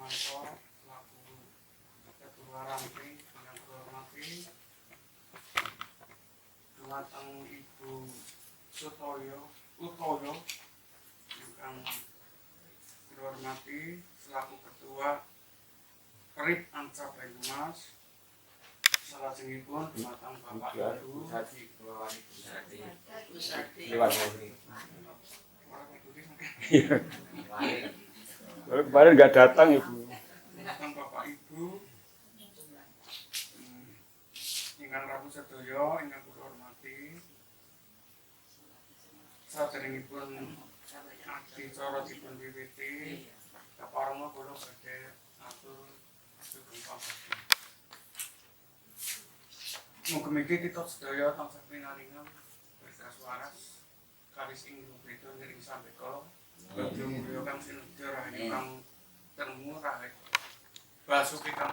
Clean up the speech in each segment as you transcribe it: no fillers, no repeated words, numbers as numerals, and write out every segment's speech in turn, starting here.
Sumanto selaku Ketua Rantri yang kehormati, dumateng Ibu Utoyo yang dihormati selaku Ketua Perip Ancap Banyumas, salajengipun dumateng Bapak Ibu kemarin nggak datang Ibu. dumateng Bapak Ibu ingkang rawuh sedaya ingkang kula hormati, saderengipun adicara dipun wiwiti kaparenga kula badhe atur sugeng pangabdi. Mugi-mugi kita sedaya tansah pinaringan berkas waras kalis ing beda ngiring sambeka mugi kang sinedya rahayu kang temu rahayu basuki kang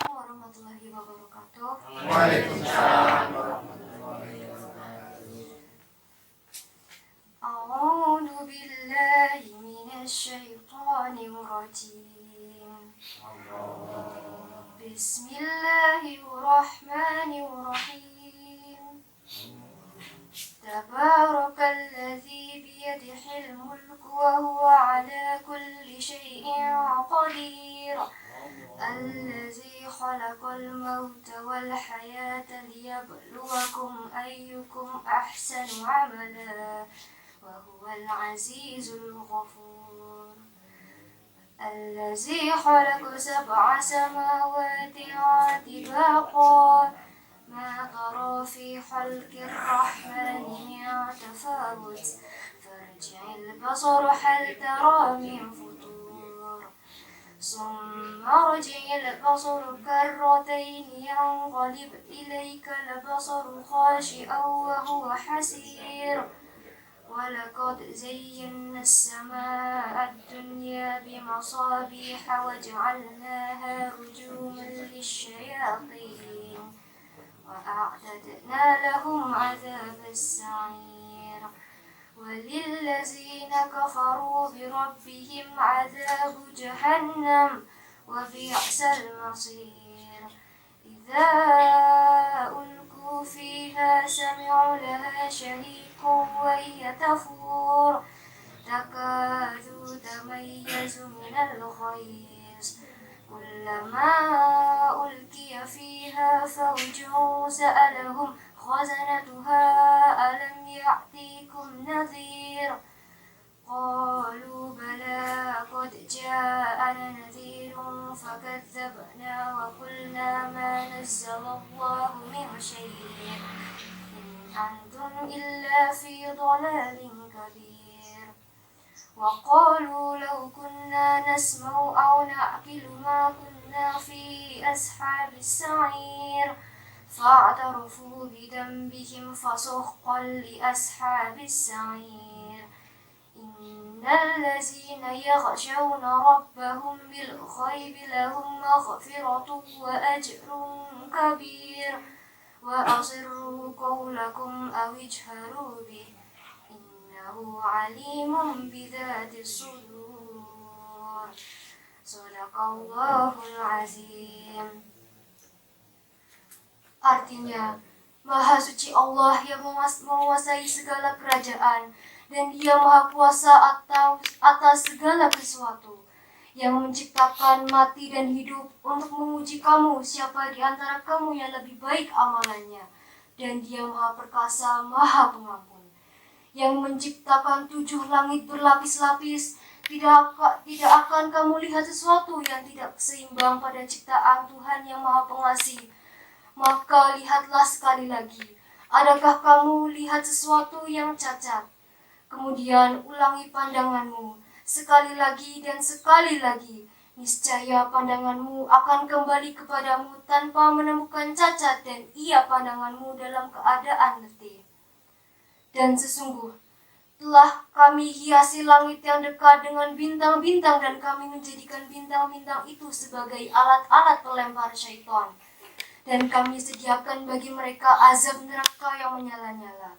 warahmatullahi wabarakatuh. Waalaikumsalam warahmatullahi wabarakatuh. A'udzu billahi minasy syaithanir rajim. Bismillahirrahmanirrahim. Tabarakalladzi biyadihil mulku wa huwa ala kulli syai'in qadir. الذي خلق الموت والحياة ليبلوكم أيكم أحسن عملا وهو العزيز الغفور الذي خلق 7 سماوات طباقا ما ترى في خلق الرحمن من تفاوت فارجع البصر هل ترى من فطور ثم ارجع البصر كرتين ينقلب إليك البصر خاشعا وهو حسير ولقد زينا السماء الدنيا بمصابيح وجعلناها رجوما للشياطين وأعتدنا لهم عذاب السعير وللذين كفروا بربهم عذاب جهنم وبئس المصير إذا ألقوا فيها سمعوا لها شهيقا وهي تفور تكاد تميز من الغيظ كلما ألقي فيها فوج سألهم خزنتها ألم يأتيكم نذير قالوا بلى قد جاءنا نذير فكذبنا وقلنا ما نزل الله من شيء إن أنتم إلا في ضلال كبير وقالوا لو كنا نسمع أو نعقل ما كنا في أصحاب السعير فاعترفوا بذنبهم فسحقا لأصحاب السعير إن الذين يخشون ربهم بالغيب لهم مغفرة وأجر كبير وأسروا قولكم أو اجهروا به إنه عليم بذات الصدور صدق الله العظيم. Artinya, Maha Suci Allah yang menguasai segala kerajaan dan Dia Maha Kuasa atas segala sesuatu, yang menciptakan mati dan hidup untuk menguji kamu siapa di antara kamu yang lebih baik amalannya, dan Dia Maha Perkasa, Maha Pengampun, yang menciptakan 7 langit berlapis-lapis. Tidak akan kamu lihat sesuatu yang tidak seimbang pada ciptaan Tuhan yang Maha Pengasih. Maka lihatlah sekali lagi, adakah kamu lihat sesuatu yang cacat? Kemudian ulangi pandanganmu sekali lagi dan sekali lagi. Niscaya pandanganmu akan kembali kepadamu tanpa menemukan cacat dan ia pandanganmu dalam keadaan letih. Dan sesungguh, telah kami hiasi langit yang dekat dengan bintang-bintang dan kami menjadikan bintang-bintang itu sebagai alat-alat pelempar syaitan. Dan kami sediakan bagi mereka azab neraka yang menyala-nyala.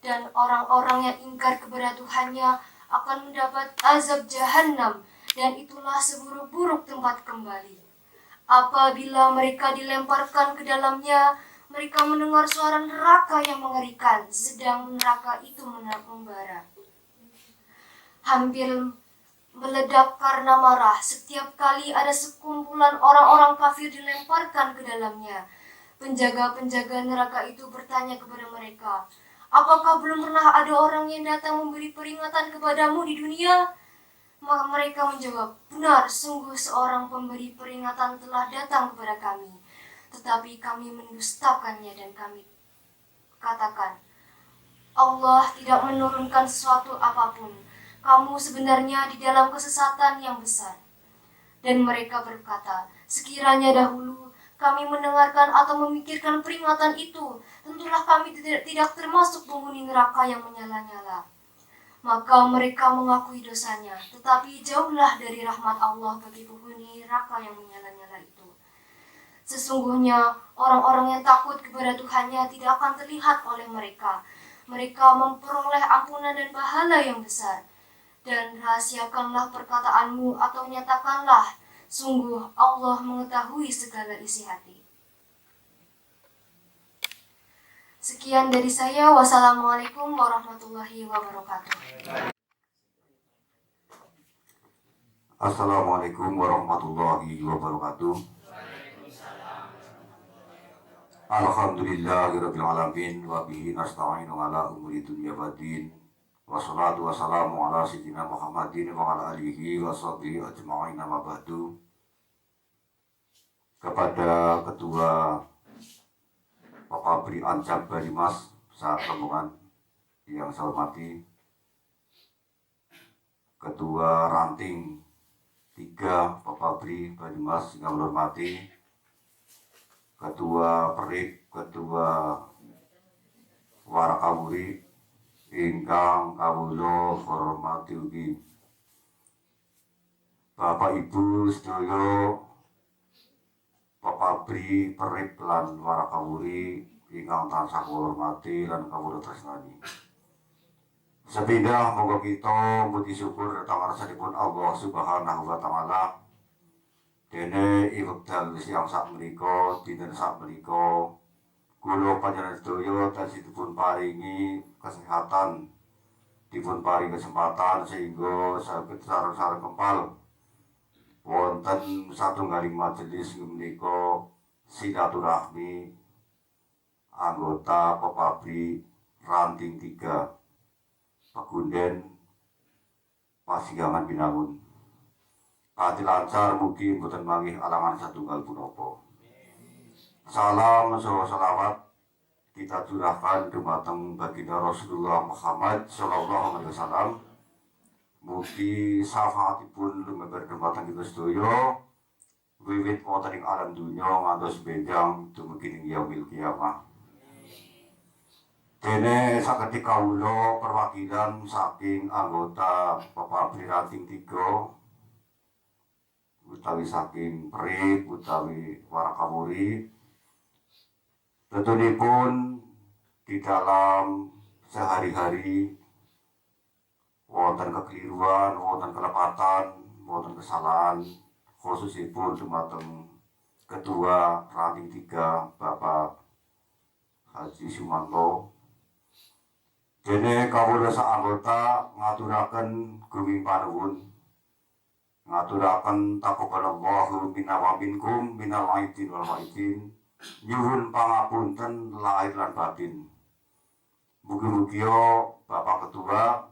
Dan orang-orang yang ingkar kepada Tuhannya akan mendapat azab Jahannam dan itulah seburuk-buruk tempat kembali. Apabila mereka dilemparkan ke dalamnya, mereka mendengar suara neraka yang mengerikan, sedang neraka itu membara. Hampir meledak karena marah setiap kali ada sekumpulan orang-orang kafir dilemparkan ke dalamnya. Penjaga-penjaga neraka itu bertanya kepada mereka, "Apakah belum pernah ada orang yang datang memberi peringatan kepadamu di dunia?" Maka mereka menjawab, "Benar, sungguh seorang pemberi peringatan telah datang kepada kami. Tetapi kami mendustakannya dan kami katakan, Allah tidak menurunkan sesuatu apapun. Kamu sebenarnya di dalam kesesatan yang besar." Dan mereka berkata, "Sekiranya dahulu kami mendengarkan atau memikirkan peringatan itu, tentulah kami tidak termasuk penghuni neraka yang menyala-nyala." Maka mereka mengakui dosanya, tetapi jauhlah dari rahmat Allah bagi penghuni neraka yang menyala-nyala itu. Sesungguhnya orang-orang yang takut kepada Tuhannya tidak akan terlihat oleh mereka. Mereka memperoleh ampunan dan pahala yang besar. Dan rahasiakanlah perkataanmu atau nyatakanlah, sungguh Allah mengetahui segala isi hati. Sekian dari saya. Wassalamualaikum warahmatullahi wabarakatuh. Assalamualaikum warahmatullahi wabarakatuh. Alhamdulillahirabbil alamin wa bihi nasta'inu ala umuri dunya waddin. Wassalatu wassalamu ala sayyidina Muhammadin wa ala alihi wa sahbihi ajma'in, amma ba'du. Kepada Ketua Pakabri Ancam Barimas saat rombongan yang saya hormati, Ketua Ranting 3 Pakabri Barimas yang saya hormati, Ketua Perip, Ketua Warakawuri ingkang kawula hormati ugi, Bapak Ibu sedaya Pakabri Perip lan Warakawuri ingkang tansah kula hormati lan kawula tresnani. Sepindah monggo kita muji syukur dhateng ngarsanipun Allah Subhanahu wa taala. Dene iwekdal siang sak menika, dinten sak menika, kula panjenengan sedaya tansih dipun paringi kesehatan, dipun paringi kesempatan sehingga saged sareng-sareng kempal wonten satunggaling majelis menika silaturahmi anggota Pakabri Ranting 3 Pagunden Pasigangan Binangun. Ati lancar mugi mboten mangih alangan satunggal punapa. Salam saha selawat kita curahkan dumateng baginda Rasulullah Muhammad sallallahu alaihi wasallam. Mugi syafaatipun lumeber dumateng kita sedaya wiwit wonten ing alam dunya ngantos benjang dumugi ing yaumil kiamah. Dene saketika kawula perwakilan saking anggota Pakabri Ranting 3 utawi saking Perip utawi Warakawuri, tentunipun di dalam sehari-hari wonten kekeliruan, wonten kelepatan, wonten kesalahan, khususipun dumateng Ketua Ranting 3 Bapak Haji Sumanto. Dene kawula sak anggota ngaturaken gunging panuwun, ngaturaken taqabbalallahu minna wa minkum minal aidin wal faizin, nyuwun pangapunten lahir lan batin. Mugi-mugi Bapak Ketua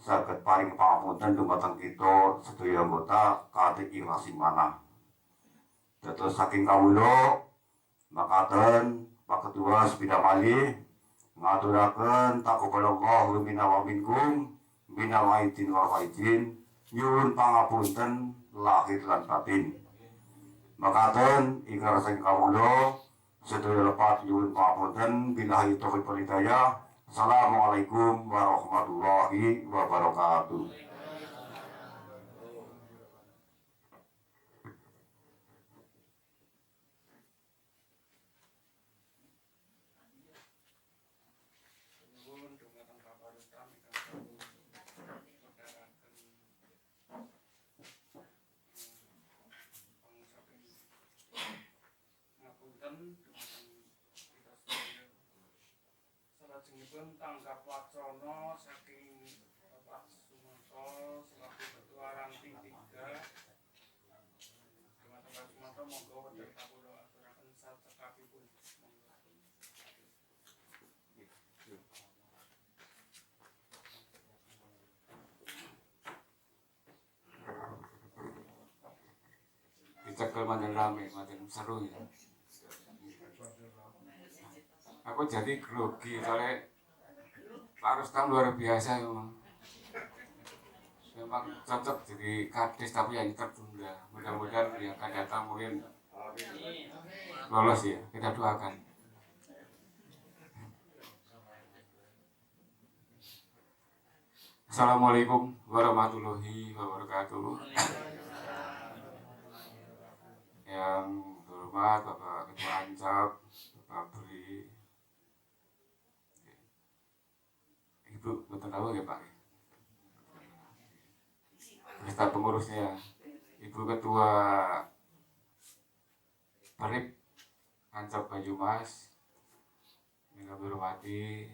saged paring pangapunten dumateng kita sedaya anggota kanthi ikhlas manah. Dados saking kawula makaten Pak Ketua sepida malih ngaturaken taqabbalallahu minna wa minkum minal aidin wal faizin, nyuwun pangapunten lahir lan batin. Makaten ingkang saking kawula sedaya lepat nyuwun pangapunten, billahi taufiq wal hidayah. Assalamualaikum warahmatullahi wabarakatuh. Salajengipun tanggap wacana saking Bapak Sumanto selaku Ketua Ranting 3. Bapak Sumanto monggo wonten kawula aturaken sacekapipun. Dicekel makin rame, makin seru ya. Aku jadi grogi soalnya Pak Rustam luar biasa memang. Memang cocok jadi kadis tapi yang tertunda. Mudah-mudahan yang akan datang mungkin lolos ya. Kita doakan. Assalamualaikum warahmatullahi wabarakatuh. Yang terhormat Bapak Ketua Ancap, Bapak Bri, Ibu, betul tahu ya Pak? Beserta pengurusnya, Ibu Ketua Perip Ancap Banyumas, yang kami hormati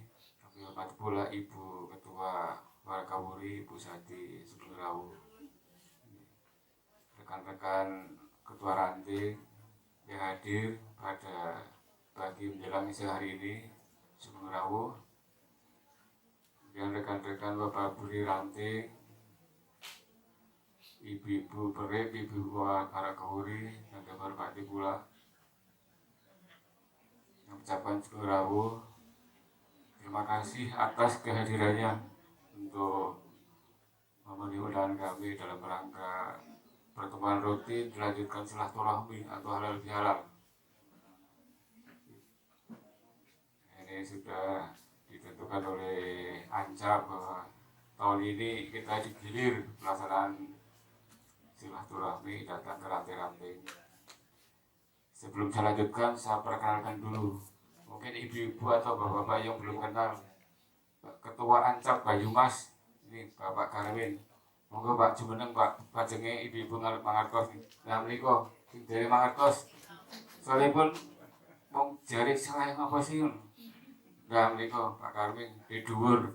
pula Ibu Ketua Warakawuri, Ibu Sati Sugeng, rekan-rekan Ketua Ranting yang hadir pada pagi menjelang sehari ini, Sugeng Rawuh, dan rekan-rekan Bapak Buri Ranting, Ibu-ibu Perip, Ibu Warakawuri, yang kami hormati pula, yang ucapan Sugeng Rawuh, terima kasih atas kehadirannya untuk memenuhi undangan kami dalam rangka pertemuan rutin dilanjutkan silaturahmi atau halal bihalal. Ini sudah ditentukan oleh Ancap bahwa tahun ini kita digilir pelaksanaan silaturahmi datang ke ranting-ranting. Sebelum saya lanjutkan, saya perkenalkan dulu. Mungkin ibu-ibu atau bapak-bapak yang belum kenal Ketua Ancap Banyumas, ini Bapak Karwin. Monggo Pak jumeneng Pak, pajenge ibu-ibu mangertos. Nah menika dari mangertos. Soalipun mung jari salah apa sih? Nah menika Pak Karwin di dhuwur.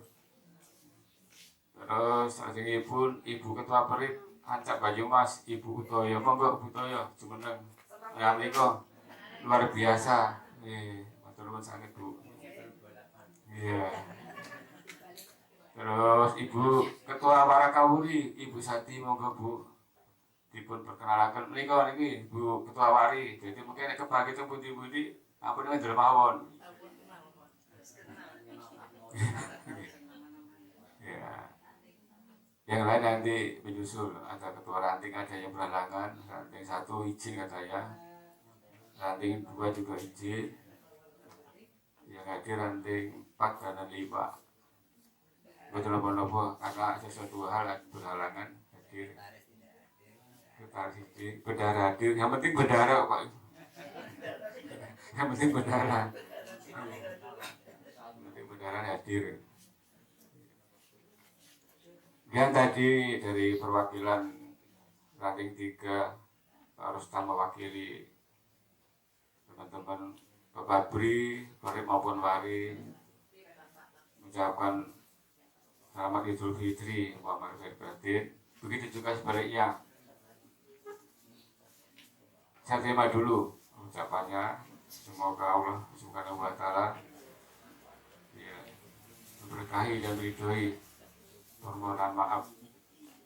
Terus salajengipun Ibu Ketua Perip Ancap Banyumas, Ibu Utoyo. Monggo Bu Utoyo jumeneng. Nah menika luar biasa. Matur nuwun sanget Bu. Iya. Terus Ibu Ketua Warakawuri, Ibu Sati, monggo Bu dipun perkenalkan menika niki Bu Ketua Wari. Jadi mungkin nek kebagi teng pundi-pundi ampun ngendel mawon. Ya. Yang lain nanti menyusul, ada Ketua Ranting, ada yang berhalangan. Ranting 1 izin katanya, Ranting 2 juga izin. Yang hadir Ranting 4 dan 5. Betul nopo-nopo karena sesuatu hal berhalangan hadir. Kita hadir, bendara hadir. Yang penting bendara Pak. Yang penting bendara. Yang penting bendara hadir. Yang tadi dari perwakilan Ranting 3 harus tambah mewakili teman-teman Bapak Bri, Perip maupun Wari mengucapkan selamat Idul Fitri, Muhammad Batin. Begitu juga sebaliknya. Saya terima dulu ucapannya. Semoga Allah Subhanahu wa Ta'ala ya, memberkahi dan meridhoi permohonan maaf.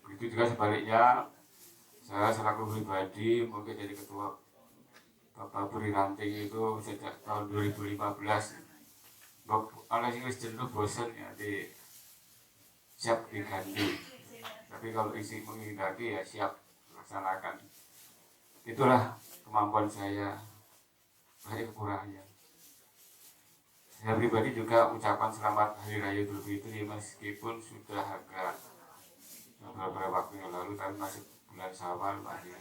Begitu juga sebaliknya. Saya selaku pribadi mungkin jadi ketua Bapak Buri Ranting itu sejak tahun 2015. Oleh sing wis jenuh bosen ya di siap diganti, tapi kalau isi menghendaki ya siap laksanakan. Itulah kemampuan saya, banyak kekurangannya. Saya pribadi juga ucapan selamat Hari Raya Idul Fitri meskipun sudah agak beberapa waktu yang lalu, tapi masih bulan Syawal masih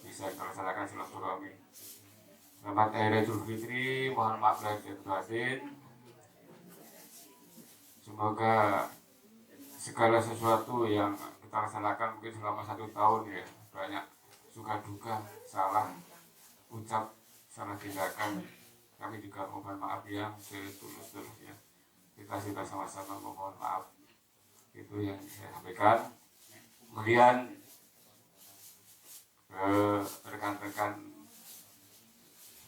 bisa dilaksanakan silaturahmi. Selamat Hari Raya Idul Fitri, mohon maaf lahir dan batin. Semoga segala sesuatu yang kita laksanakan mungkin selama 1 tahun ya, banyak suka duka, salah ucap, salah tindakan, kami juga mohon maaf yang setulus-tulusnya. kita sudah sama-sama memohon maaf. Itu yang saya sampaikan. Kemudian ke rekan-rekan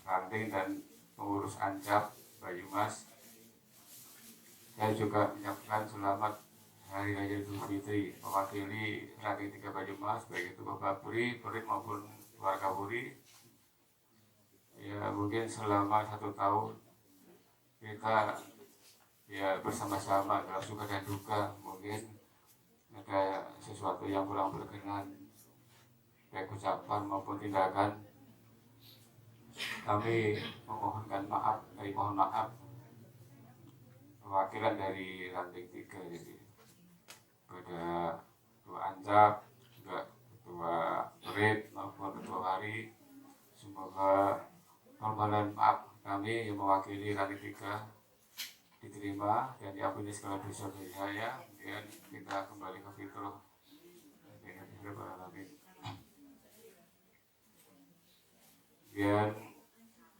ranting dan pengurus Ancap Banyumas, saya juga menyampaikan selamat Hari Raya Idul Fitri mewakili ranting 3 Banyumas, baik itu Bapak Puri, Perit maupun keluarga Puri. Ya mungkin selama 1 tahun kita ya bersama-sama dalam suka dan duka, mungkin ada sesuatu yang kurang berkenan baik ucapan maupun tindakan. Kami mohon maaf perwakilan dari ranting 3, jadi pada ketua Ancap, juga ketua Perit maupun ketua Wari, semoga permohonan maaf kami yang mewakili ranting 3 diterima dan diampuni segala dosa dari saya. Kemudian kita kembali ke fitrah. Kemudian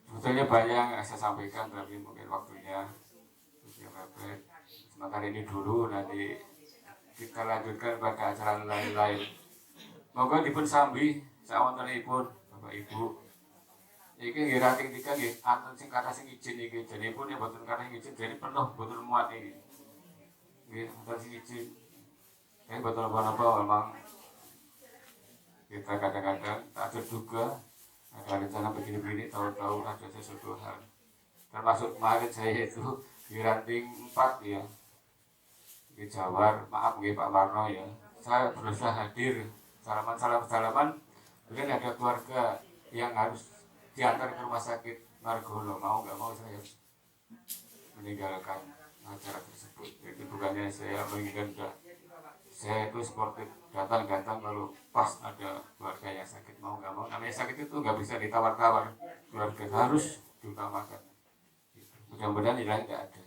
sebetulnya banyak yang saya sampaikan, tapi mungkin waktunya sudah mepet. Sementara ini dulu, nanti kita lanjutkan pada acara lain-lain. Moga dipun sambi sawontenipun Bapak Ibu. Iki nggih ranting 3 nggih, anten sing kathah sing izin iki, jenipun ya boten kathah izin, jadi penuh boten muat iki. Nggih, anten sing izin. Boten apa-apa, memang kita kadang-kadang tak terduga ada rencana begini-begini, tahu-tahu ada sesuatu hal. Termasuk kemarin saya itu di ranting 4 ya, di Jawar, maaf nggih Pak Warno ya, saya berusaha hadir, salaman, kemudian ada keluarga yang harus diantar ke rumah sakit Margono, mau nggak mau saya meninggalkan acara tersebut. Jadi bukannya saya menginginkan, saya itu sportif, datang kalau pas ada keluarga yang sakit, mau nggak mau, namanya sakit itu nggak bisa ditawar-tawar, keluarga harus diutamakan. Mudah-mudahan yang nggak ada.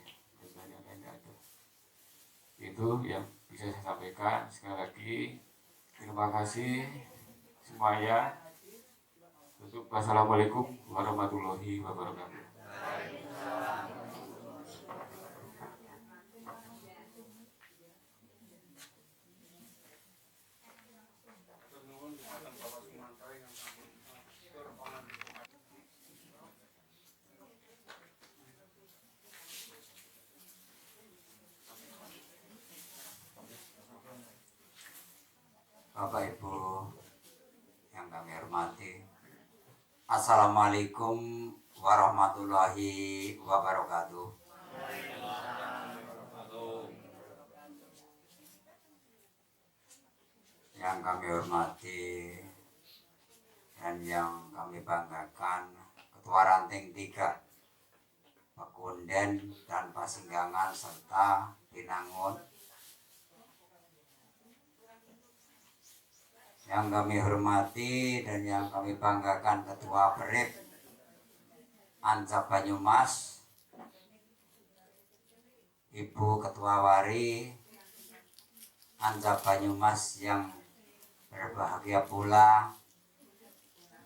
Itu yang bisa saya sampaikan. Sekali lagi terima kasih semuanya. Wassalamualaikum warahmatullahi wabarakatuh. Bapak Ibu yang kami hormati, Assalamualaikum warahmatullahi wabarakatuh. Yang kami hormati dan yang kami banggakan, Ketua Ranting 3 Pekunden dan Pasinggangan serta Binangun. Yang kami hormati dan yang kami banggakan, Ketua Perit Ancap Banyumas, Ibu Ketua Wari Ancap Banyumas yang berbahagia pula,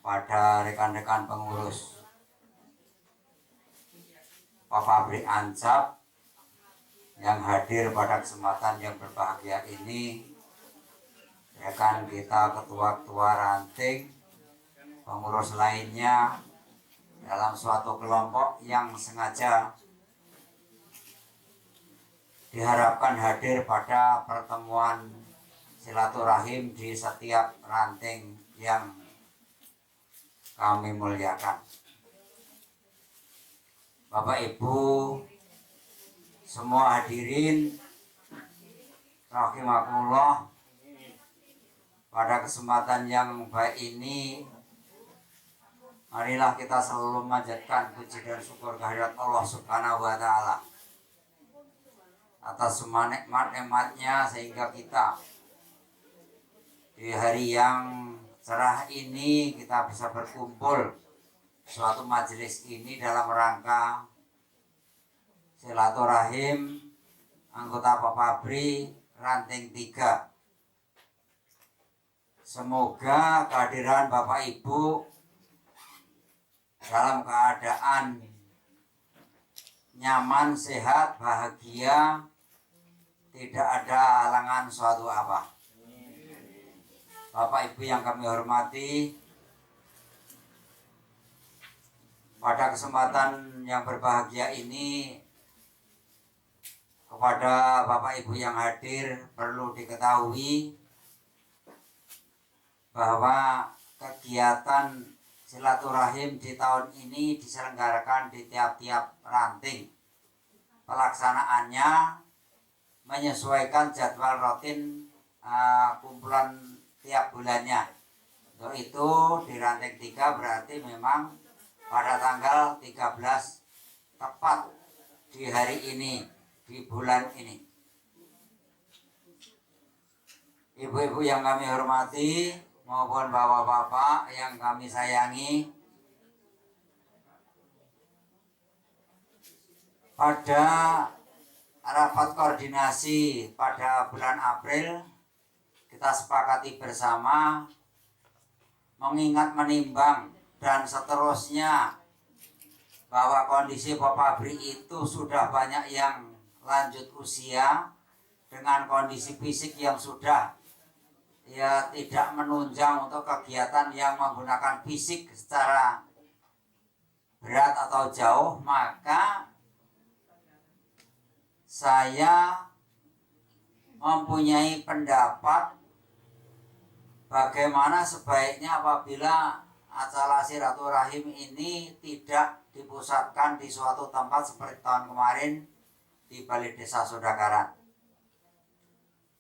pada rekan-rekan pengurus Pabrik Ancap yang hadir pada kesempatan yang berbahagia ini, rekan kita ketua-ketua ranting, pengurus lainnya dalam suatu kelompok yang sengaja diharapkan hadir pada pertemuan silaturahim di setiap ranting yang kami muliakan. Bapak Ibu semua hadirin rahimakumullah, pada kesempatan yang baik ini, marilah kita selalu memanjatkan puji dan syukur kehadirat Allah Subhanahu wa Ta'ala atas semua nikmat-nikmatnya, sehingga kita di hari yang cerah ini kita bisa berkumpul suatu majelis ini dalam rangka silaturahim anggota Pabrik Ranting 3. Semoga kehadiran Bapak Ibu dalam keadaan nyaman, sehat, bahagia, tidak ada halangan suatu apa. Bapak Ibu yang kami hormati, pada kesempatan yang berbahagia ini, kepada Bapak Ibu yang hadir perlu diketahui bahwa kegiatan silaturahim di tahun ini diselenggarakan di tiap-tiap ranting. Pelaksanaannya menyesuaikan jadwal rutin kumpulan tiap bulannya. Untuk itu di ranting 3 berarti memang pada tanggal 13 tepat di hari ini, di bulan ini. Ibu-ibu yang kami hormati maupun bapak-bapak yang kami sayangi, pada rapat koordinasi pada bulan April kita sepakati bersama mengingat, menimbang, dan seterusnya bahwa kondisi Bapak Fabri itu sudah banyak yang lanjut usia dengan kondisi fisik yang sudah ya tidak menunjang untuk kegiatan yang menggunakan fisik secara berat atau jauh, maka saya mempunyai pendapat bagaimana sebaiknya apabila acara silaturahim ini tidak dipusatkan di suatu tempat seperti tahun kemarin di Balai Desa Sodakaran.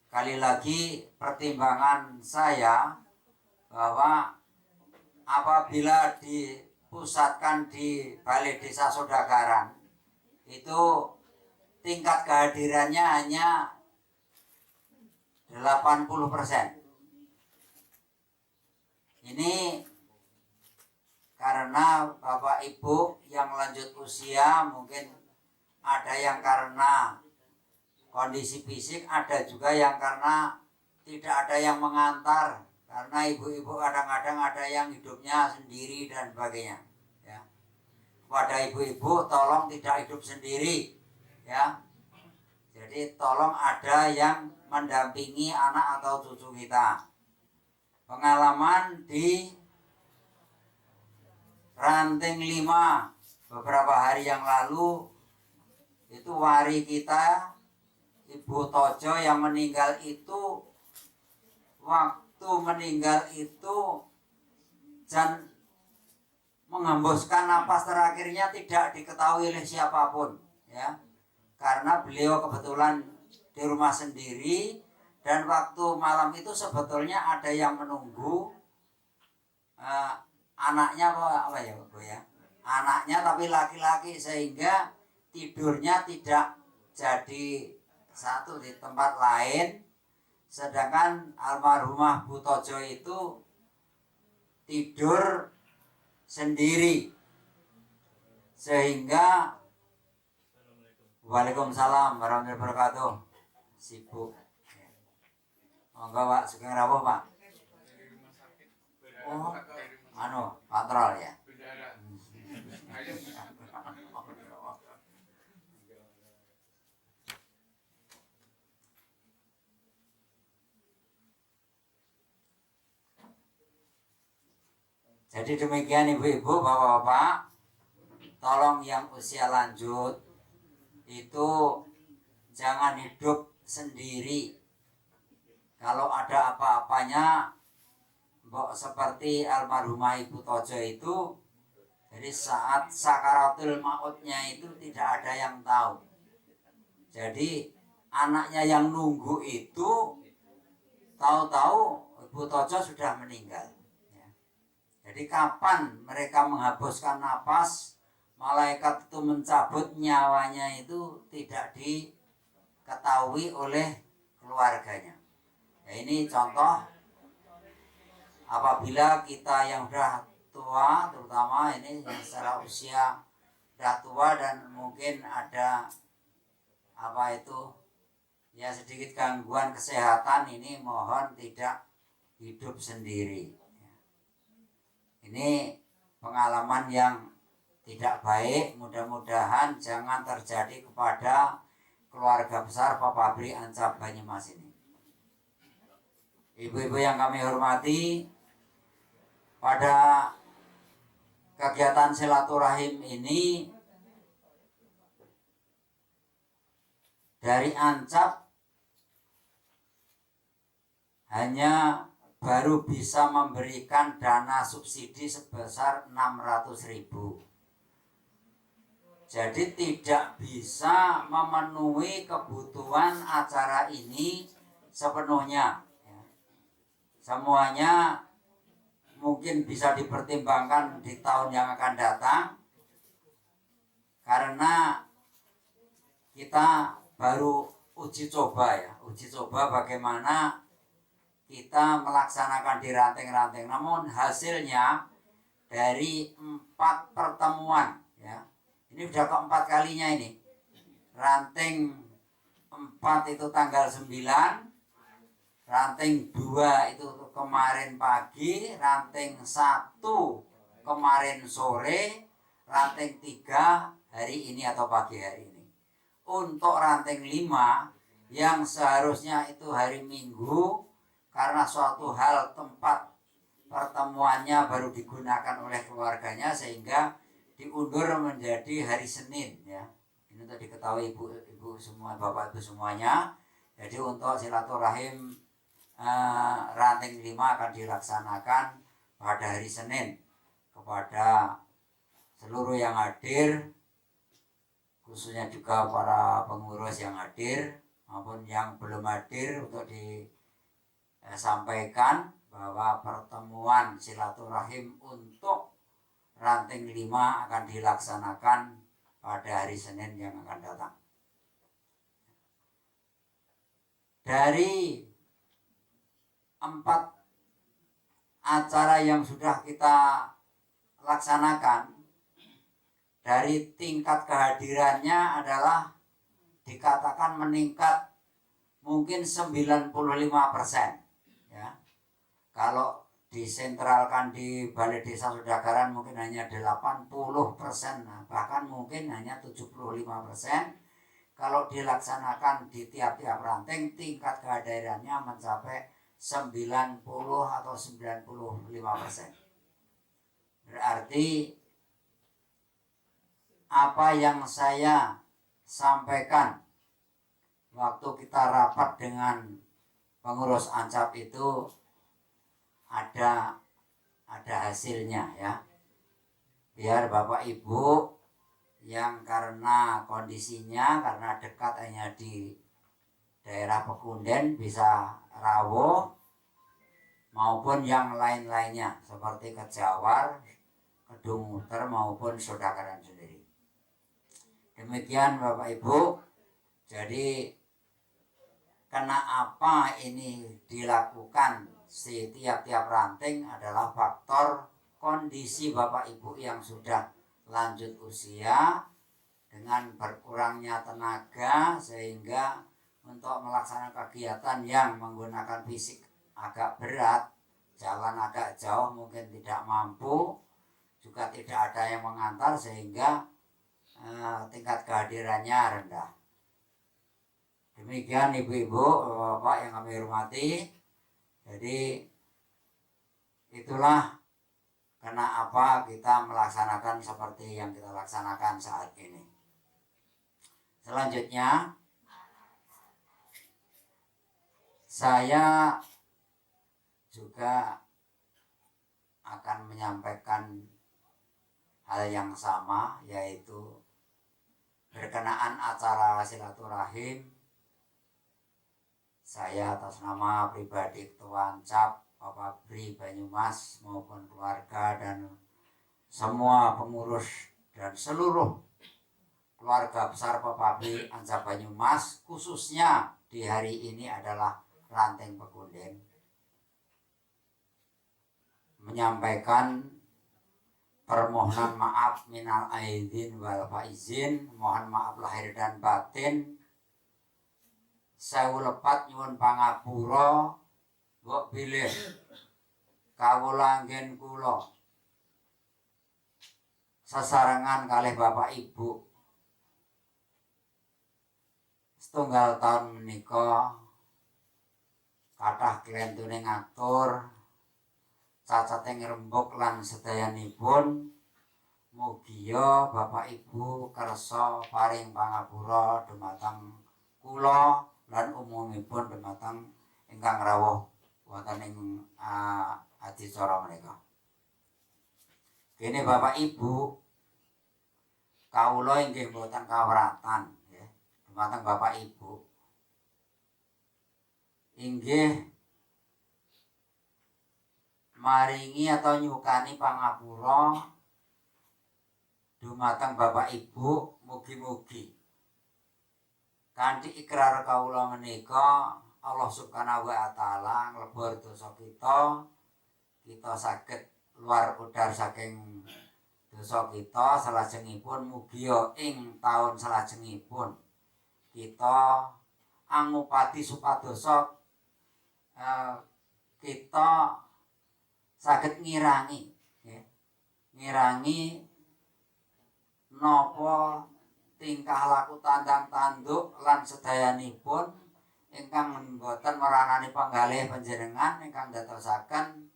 Kali lagi pertimbangan saya bahwa apabila dipusatkan di Balai Desa Sodakaran itu tingkat kehadirannya hanya 80%. Ini karena Bapak Ibu yang lanjut usia, mungkin ada yang karena kondisi fisik, ada juga yang karena tidak ada yang mengantar, karena ibu-ibu kadang-kadang ada yang hidupnya sendiri dan sebagainya. Ya. Kepada ibu-ibu tolong tidak hidup sendiri, ya. Jadi tolong ada yang mendampingi anak atau cucu kita. Pengalaman di ranting 5 beberapa hari yang lalu itu wari kita Ibu Tojo yang meninggal itu, waktu meninggal itu dan menghembuskan napas terakhirnya tidak diketahui oleh siapapun, ya, karena beliau kebetulan di rumah sendiri dan waktu malam itu sebetulnya ada yang menunggu anaknya apa ya Bu ya, anaknya tapi laki-laki, sehingga tidurnya tidak jadi satu di tempat lain, sedangkan almarhumah Bu Tojo itu tidur sendiri, sehingga Waalaikumsalam warahmatullahi wabarakatuh. Sibuk. Monggo Pak Sugeng rawuh Pak. Oh, patrol ya. Jadi demikian ibu-ibu, bapak-bapak, tolong yang usia lanjut itu jangan hidup sendiri. Kalau ada apa-apanya, seperti almarhumah Ibu Tojo itu, jadi saat sakaratul mautnya itu tidak ada yang tahu. Jadi anaknya yang nunggu itu tahu-tahu Ibu Tojo sudah meninggal. Jadi kapan mereka menghembuskan napas, malaikat itu mencabut nyawanya itu tidak diketahui oleh keluarganya. Ya, ini contoh apabila kita yang sudah tua, terutama ini yang secara usia sudah tua dan mungkin ada ya sedikit gangguan kesehatan, ini mohon tidak hidup sendiri. Ini pengalaman yang tidak baik. Mudah-mudahan jangan terjadi kepada keluarga besar Bapak Bri Ancap Banyumas ini. Ibu-ibu yang kami hormati, pada kegiatan silaturahim ini dari Ancap hanya baru bisa memberikan dana subsidi sebesar 600.000. Jadi tidak bisa memenuhi kebutuhan acara ini sepenuhnya. Semuanya mungkin bisa dipertimbangkan di tahun yang akan datang, karena kita baru uji coba bagaimana kita melaksanakan di ranting-ranting. Namun hasilnya dari 4 pertemuan, ya, ini sudah keempat kalinya ini. Ranting 4 itu tanggal 9, ranting 2 itu kemarin pagi, ranting 1 kemarin sore, ranting 3 hari ini atau pagi hari ini. Untuk ranting 5 yang seharusnya itu hari Minggu, karena suatu hal tempat pertemuannya baru digunakan oleh keluarganya sehingga diundur menjadi hari Senin, ya. Ini untuk diketahui ibu semua, bapak ibu semuanya. Jadi untuk silaturahim ranting 5 akan dilaksanakan pada hari Senin. Kepada seluruh yang hadir, khususnya juga para pengurus yang hadir maupun yang belum hadir, untuk disampaikan bahwa pertemuan silaturahim untuk ranting 5 akan dilaksanakan pada hari Senin yang akan datang. Dari 4 acara yang sudah kita laksanakan, dari tingkat kehadirannya adalah dikatakan meningkat mungkin 95%, ya. Kalau disentralkan di Balai Desa Sudagaran mungkin hanya 80%, bahkan mungkin hanya 75%. Kalau dilaksanakan di tiap-tiap ranting, tingkat kehadirannya mencapai 90 atau 95%. Berarti apa yang saya sampaikan waktu kita rapat dengan pengurus Ancap itu ada hasilnya, ya. Biar Bapak Ibu yang karena kondisinya, karena dekat hanya di daerah Pekunden bisa rawuh, maupun yang lain-lainnya seperti Kejawar, Kedung Muter maupun Sudagaran sendiri. Demikian Bapak Ibu. Jadi kenapa ini dilakukan si tiap-tiap ranting adalah faktor kondisi Bapak Ibu yang sudah lanjut usia dengan berkurangnya tenaga, sehingga untuk melaksanakan kegiatan yang menggunakan fisik agak berat, jalan agak jauh mungkin tidak mampu, juga tidak ada yang mengantar, sehingga tingkat kehadirannya rendah. Demikian ibu-ibu, bapak yang kami hormati. Jadi itulah kenapa kita melaksanakan seperti yang kita laksanakan saat ini. Selanjutnya, saya juga akan menyampaikan hal yang sama, yaitu berkenaan acara silaturahim. Saya atas nama pribadi Ketua Ancap Bapak Bri Banyumas maupun keluarga dan semua pengurus dan seluruh keluarga besar Bapak Bri Ancap Banyumas, khususnya di hari ini adalah ranting Pekunden, menyampaikan permohonan maaf minal aidin wal faizin, mohon maaf lahir dan batin. Sewu lepat nyuwun pangapura, mbok bilih kawula anggen kula sesarengan kalih Bapak Ibu setunggal tahun menika kathah klentune ngatur cacate ngrembug lan sedayanipun mugia Bapak Ibu kersa paring pangapura dumateng kula lan umumipun dumateng ingkang rawuh wonten ing adicara menika. Kene Bapak Ibu kawula inggih mboten kawratan nggih dumateng Bapak Ibu. Inggih maringi atau nyukani pangapura dumateng Bapak Ibu mugi-mugi kanthi ikrar kawula menika Allah Subhanahu wa taala nglebur dosa kita saged luar udar saking dosa kita salajengipun mugia ing taun salajengipun kita angupati supadosa kita saged ngirangi napa tingkah laku tandang tanduk lan sedayanipun ingkang boten meranani panggalih panjenengan ingkang dadosaken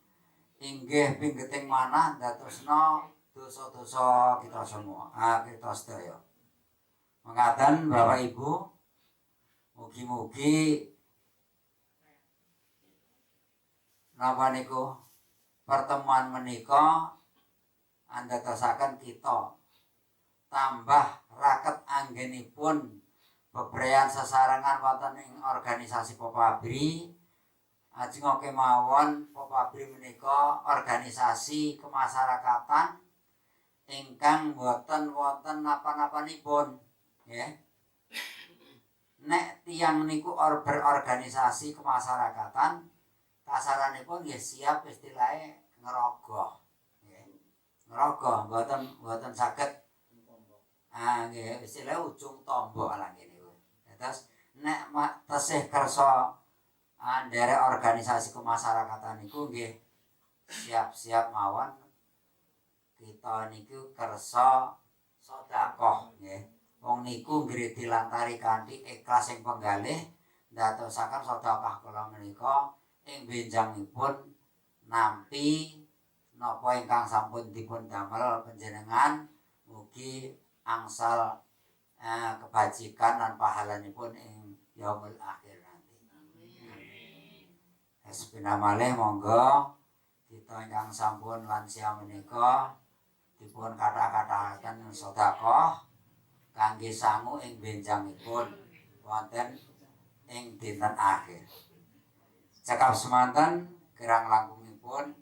inggih pinggeting manah dadosna dosa-dosa kita semua, kita sedaya. Mekaten Bapak Ibu, mugi-mugi napa niku pertemuan menika andadosaken kita tambah raket anggenipun bebrayan sesarengan wonten ing organisasi Popabri. Ajeng kemawon Popabri menika organisasi kemasyarakatan ingkang boten wonten napa-napanipun nggih. Nek tiyang niku berorganisasi kemasyarakatan kasaranipun nggih siap istilahnya ngerogoh nggih. Ngerogoh boten saged nggih istilah ujung tombok lah ngene niku. Terus nek tesih kersa nderek organisasi kemasyarakatan niku nggih siap-siap mawon kita niku kersa sedekah nggih. Wong niku nggih dilantari kanthi ikhlas ing penggalih ndadosaken sedekah kula menika ing benjangipun nampi napa ingkang sampun dipun damel panjenengan mugi angsal kebajikan lan pahalanipun ing yaumul akhir nanti. Sepindah monggo kita ingkang sampun lansia menika dipun kathah-kathahaken sedekah kangge sangu ing benjangipun wonten ing dinten akhir. Cekap semanten kirang langkungipun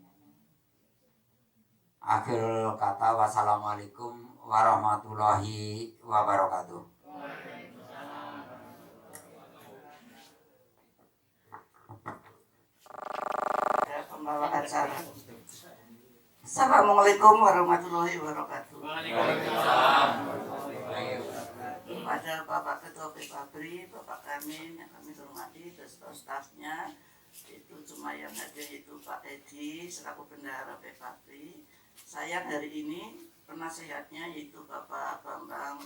akhir kata wassalamualaikum warahmatullahi wabarakatuh. Pembawa acara. Assalamualaikum warahmatullahi wabarakatuh. Kepada Bapak Ketua Popabri, Bapak kami yang kami hormati, beserta stafnya, itu cuma yang hadir itu Pak Edi selaku bendahara Popabri. Saya hari ini penasehatnya yaitu Bapak Bambang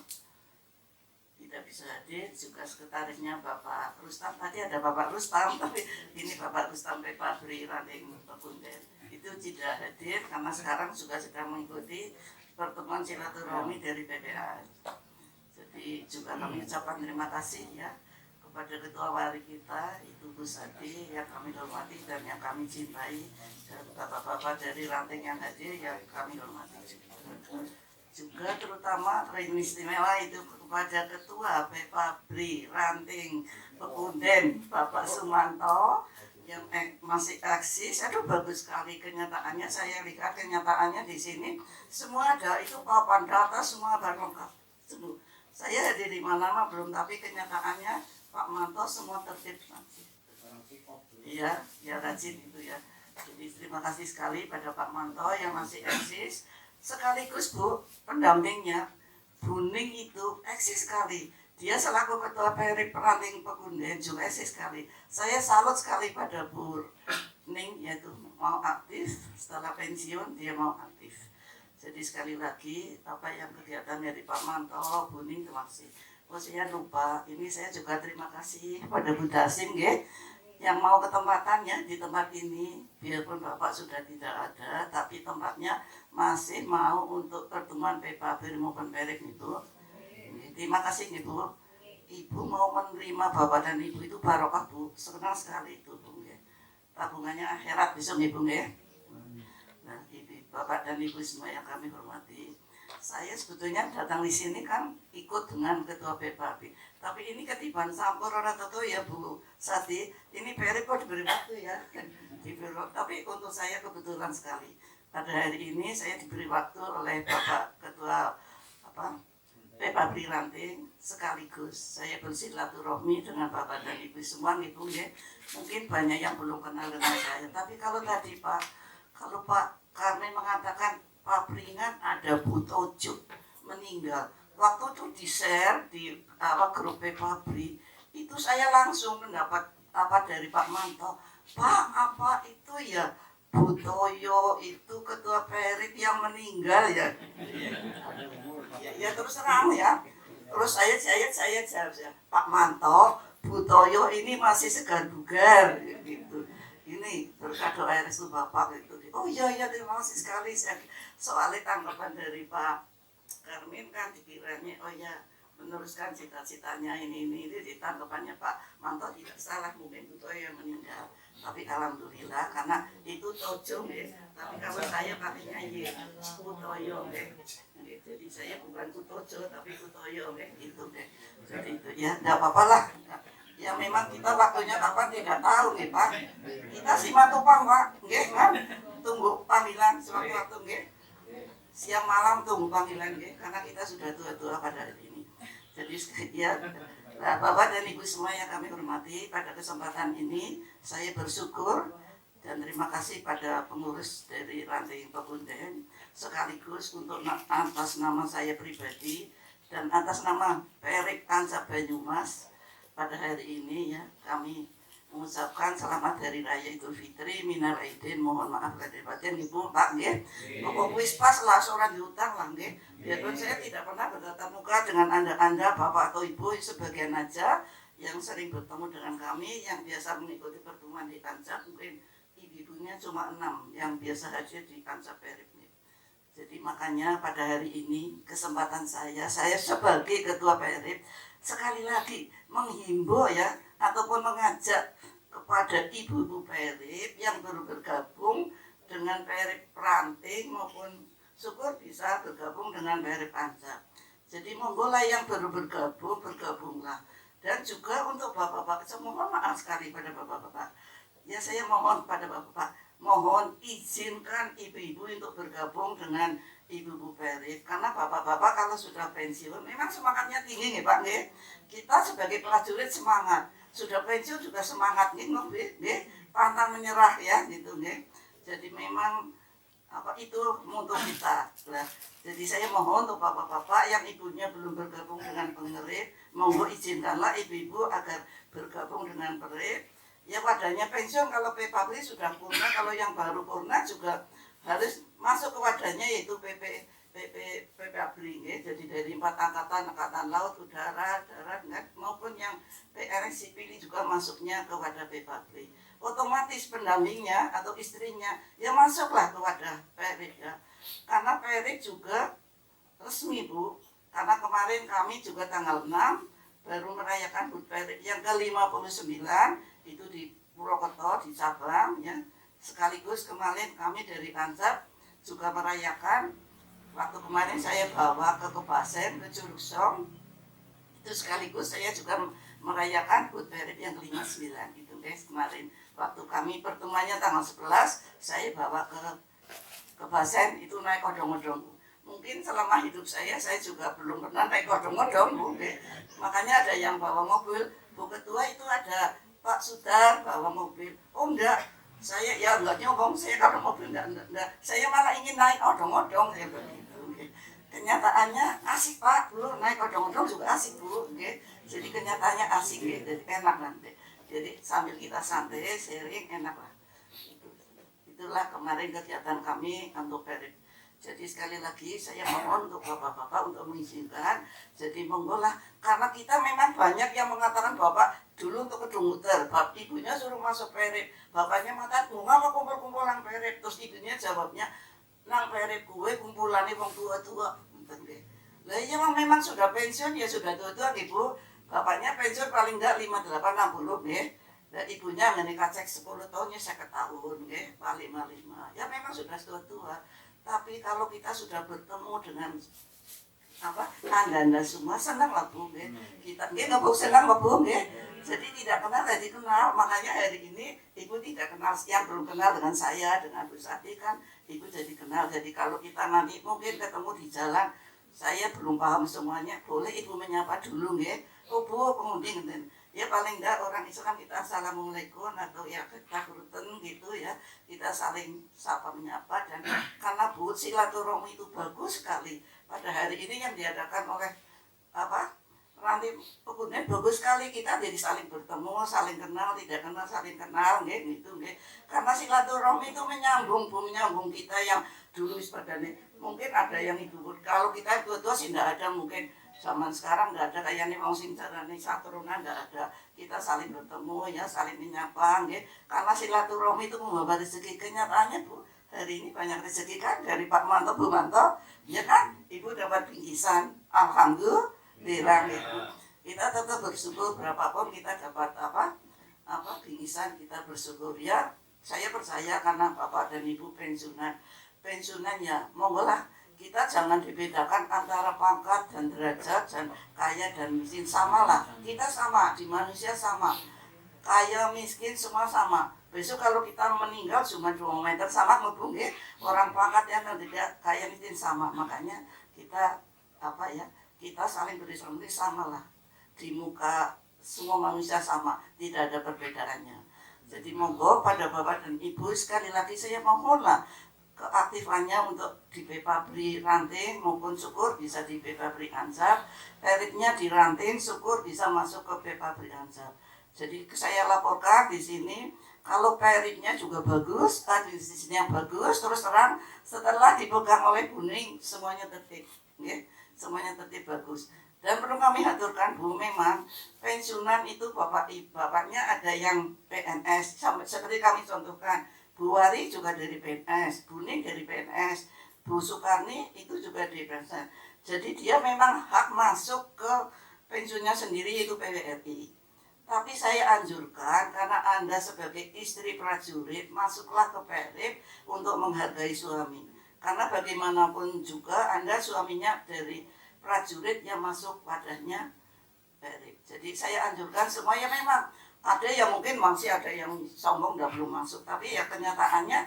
tidak bisa hadir, juga sekretarisnya Bapak Rustam. Tadi ada Bapak Rustam, tapi ini Bapak Rustam Popabri Ranting Pekunden itu tidak hadir karena sekarang juga sedang mengikuti pertemuan silaturahmi dari PPA. Jadi juga kami ucapkan terima kasih ya kepada Ketua Wali kita itu Bu Sati yang kami hormati dan yang kami cintai, dan bapak-bapak dari Ranting yang hadir yang kami hormati juga terutama terima istimewa itu kepada Ketua Popabri Ranting Pekunden Bapak Sumanto yang masih eksis. Aduh bagus sekali kenyataannya, saya lihat kenyataannya di sini semua ada itu papan data semua lengkap. Saya hadir di mana belum, tapi kenyataannya Pak Manto semua tertib. Iya, ya rajin itu ya. Jadi terima kasih sekali pada Pak Manto yang masih eksis. Sekaligus Bu, pendampingnya Buning itu eksis sekali. Dia selaku Ketua Popabri Ranting Pekunden juga eksis sekali. Saya salut sekali pada Bu Ning, yaitu mau aktif setelah pensiun dia mau aktif. Jadi sekali lagi apa yang kegiatan dari Pak Manto, Buning, terima kasih. Oh saya lupa, ini saya juga terima kasih pada Bu Dasim yang mau ketempatannya di tempat ini, biarpun Bapak sudah tidak ada, tapi tempatnya masih mau untuk pertemuan PPABRI maupun PERIK itu. Terima kasih Bu. Ibu mau menerima Bapak dan Ibu itu barokah Bu, senang sekali itu Bu. Tabungannya akhirat bisa Ibu ya. Nah, Bapak dan Ibu semua yang kami hormati, saya sebetulnya datang di sini kan ikut dengan Ketua PPABRI. Tapi ini ketiban sampur orang toto ya Bu Sati, ini PERIK kok diberi waktu ya. Tapi untuk saya kebetulan sekali. Pada hari ini saya diberi waktu oleh Bapak Ketua PPABRI Ranting, sekaligus saya bersilaturahmi dengan Bapak dan Ibu semua gitu ya. Mungkin banyak yang belum kenal dengan saya. Tapi kalau tadi kalau Pak Karmen mengatakan Pak Pringan ada Bu Tojo meninggal, waktu itu di-share di grup PPABRI, itu saya langsung mendapat dari Pak Manto, Pak apa itu ya Bu Toyo itu ketua PERIK yang meninggal ya. Ya terus terang ya. Terus saya jawab Pak Manto, Bu Toyo ini masih segar-bugar gitu. Ini berkado air itu Bapak gitu. Oh iya terima kasih sekali. Soalnya tanggapan dari Pak Karmin kan dikiranya oh ya meneruskan cita-citanya ini tanggapannya Pak Manto tidak salah, mungkin Bu Toyo yang meninggal. Tapi alhamdulillah karena itu Tojo ya. Tapi kalau saya pakainya ya Bu Toyo ya. Jadi saya bukan Bu Tojo tapi Bu Toyo ya gitu deh. Jadi itu ya enggak apa-apa lah. Ya memang kita waktunya kapan tidak tahu nih Pak. Kita simak tupang Pak, nggih kan? Tunggu panggilan sewaktu-waktu nggih. Siang malam tunggu panggilan nggih karena kita sudah tua-tua pada hari ini. Jadi ya nah, Bapak dan Ibu semua yang kami hormati, pada kesempatan ini saya bersyukur dan terima kasih pada pengurus dari Ranting Pebunden sekaligus untuk atas nama saya pribadi dan atas nama PERIK Ansab Banyumas. Pada hari ini ya kami mengucapkan selamat Hari Raya Idul Fitri, minal aidin, mohon maaf lahir batin Ibu Pak nggih. Pokok wis pas lah seorang diutang lah nggih. Biarpun saya tidak pernah bertatap muka dengan Anda Bapak atau Ibu sebagian aja yang sering bertemu dengan kami, yang biasa mengikuti pertemuan di Ansab, mungkin ibu-ibunya cuma 6 yang biasa hadir di Ansab PERIK. Jadi makanya pada hari ini kesempatan saya sebagai Ketua PERIK sekali lagi menghimbau ya ataupun mengajak kepada ibu-ibu PERIK yang baru bergabung dengan PERIK Ranting maupun syukur bisa bergabung dengan PERIK Ansab. Jadi monggo lah yang baru bergabunglah. Dan juga untuk bapak-bapak, saya mohon maaf sekali pada bapak-bapak. Ya saya mohon pada bapak-bapak, mohon izinkan ibu-ibu untuk bergabung dengan ibu-ibu PERIK. Karena bapak-bapak kalau sudah pensiun, memang semangatnya tinggi nih Pak nih. Kita sebagai prajurit semangat, sudah pensiun juga semangat nih, pantang menyerah ya gitu nih. Jadi memang itu untuk kita. Nah, jadi saya mohon untuk bapak-bapak yang ibunya belum bergabung dengan PERIK, monggo izinkanlah ibu-ibu agar bergabung dengan PERIK. Ya wadahnya pensiun kalau PPABRI sudah purna, kalau yang baru purna juga harus masuk ke wadahnya yaitu PPABRI ya. Jadi dari 4 angkatan laut, udara, darat maupun yang PRS sipil juga masuknya ke wadah PPABRI. Otomatis pendampingnya atau istrinya ya masuklah ke wadah PERIK ya. Karena PERIK juga resmi Bu. Karena kemarin kami juga tanggal 6 baru merayakan HUT PERIK yang ke-59 itu di Purwokerto di cabang ya. Sekaligus kemarin kami dari Ansab juga merayakan, waktu kemarin saya bawa ke Kebasen, ke Curug itu sekaligus saya juga merayakan HUT PERIK yang ke-59 itu guys. Kemarin waktu kami pertemuannya tanggal 11 saya bawa ke Kebasen itu naik odong-odong. Mungkin selama hidup saya juga belum pernah naik odong-odong Bu. Makanya ada yang bawa mobil, Bu Ketua itu ada Pak Sudar bawa mobil. Oh enggak, saya ya enggak nyobong, saya kalau mobil enggak. Saya malah ingin naik odong-odong saya begitu. Kenyataannya asik Pak, Bu, naik odong-odong juga asik Bu. Jadi kenyataannya asik jadi enak nanti. Jadi sambil kita santai, sharing enak lah. Itulah kemarin kegiatan kami untuk PERIK. Jadi sekali lagi saya mohon untuk bapak-bapak untuk mengizinkan. Jadi monggo lah, karena kita memang banyak yang mengatakan bapak dulu untuk kedumuter, bab ibunya suruh masuk perip, bapaknya mata bunga apa kumpul-kumpul nang perip, terus ibunya jawabnya nang perip kue kumpulannya wong tua-tua. Lah iya memang sudah pensiun ya sudah tua-tua ibu. Bapaknya pensiun paling enggak 58 60 nggih. Dan ibunya menikah cek 10 tahunnya 50 tahun nggih, paling 55. Ya memang sudah tua-tua. Tapi kalau kita sudah bertemu dengan anda semua senang lah Bu nggih. Kita nggih nggak senang lah Bu nggih. Jadi tidak kenal jadi kenal. Makanya hari ini ibu tidak kenal, yang belum kenal dengan saya, dengan Bu Sati kan ibu jadi kenal. Jadi kalau kita nanti mungkin ketemu di jalan, saya belum paham semuanya, boleh ibu menyapa dulu nggih. Oh Bu, kemudian ya paling enggak orang itu kan kita assalamualaikum atau ya kita kuruten gitu ya, kita saling sapa menyapa. Dan karena Bu silaturahmi itu bagus sekali pada hari ini yang diadakan oleh Ranti Pekunen, bagus sekali kita jadi saling bertemu, saling kenal, tidak kenal saling kenal gitu nggih. Karena silaturahmi itu menyambung Bu, menyambung kita yang dulu sepadane mungkin ada yang ibu kalau kita tua-tua sih enggak ada, mungkin zaman sekarang nggak ada kayaknya wong sing carane saturunan nggak ada. Kita saling bertemu ya, saling menyapa nggih. Karena silaturahmi itu membawa rezeki. Kenyataannya Bu, hari ini banyak rezeki kan dari Pak Manto, Bu Manto, ya kan? Ibu dapat bingkisan, alhamdulillah gitu. Kita tetap bersyukur berapapun kita dapat bingkisan, kita bersyukur ya. Saya percaya karena Bapak dan Ibu pensiunan ya, monggo lah. Kita jangan dibedakan antara pangkat dan derajat dan kaya dan miskin, sama lah. Kita sama, di manusia sama. Kaya, miskin, semua sama. Besok kalau kita meninggal cuma 2 meter sama ngebung ya. Orang pangkat yang tidak kaya miskin sama. Makanya kita kita saling bersama sama lah. Di muka semua manusia sama, tidak ada perbedaannya. Jadi monggo pada Bapak dan Ibu sekali lagi saya mohon lah keaktifannya untuk di Pepabri Ranting maupun syukur bisa di Pepabri Ansar, peripnya di Ranting syukur bisa masuk ke Pepabri Ansar. Jadi saya laporkan di sini kalau peripnya juga bagus, administrasinya bagus, terus terang setelah dipegang oleh Buning semuanya tertib, ya, semuanya tertib bagus. Dan perlu kami aturkan Bu, memang pensiunan itu bapaknya ada yang PNS, seperti kami contohkan. Bu Wari juga dari PNS, Buning dari PNS, Bu Sukarni itu juga dari PNS. Jadi dia memang hak masuk ke pensiunnya sendiri yaitu PWRI. Tapi saya anjurkan karena Anda sebagai istri prajurit masuklah ke PRIP untuk menghargai suami. Karena bagaimanapun juga Anda suaminya dari prajurit yang masuk wadahnya PRIP. Jadi saya anjurkan semuanya memang. Ada yang mungkin masih ada yang sombong dan belum masuk, tapi ya kenyataannya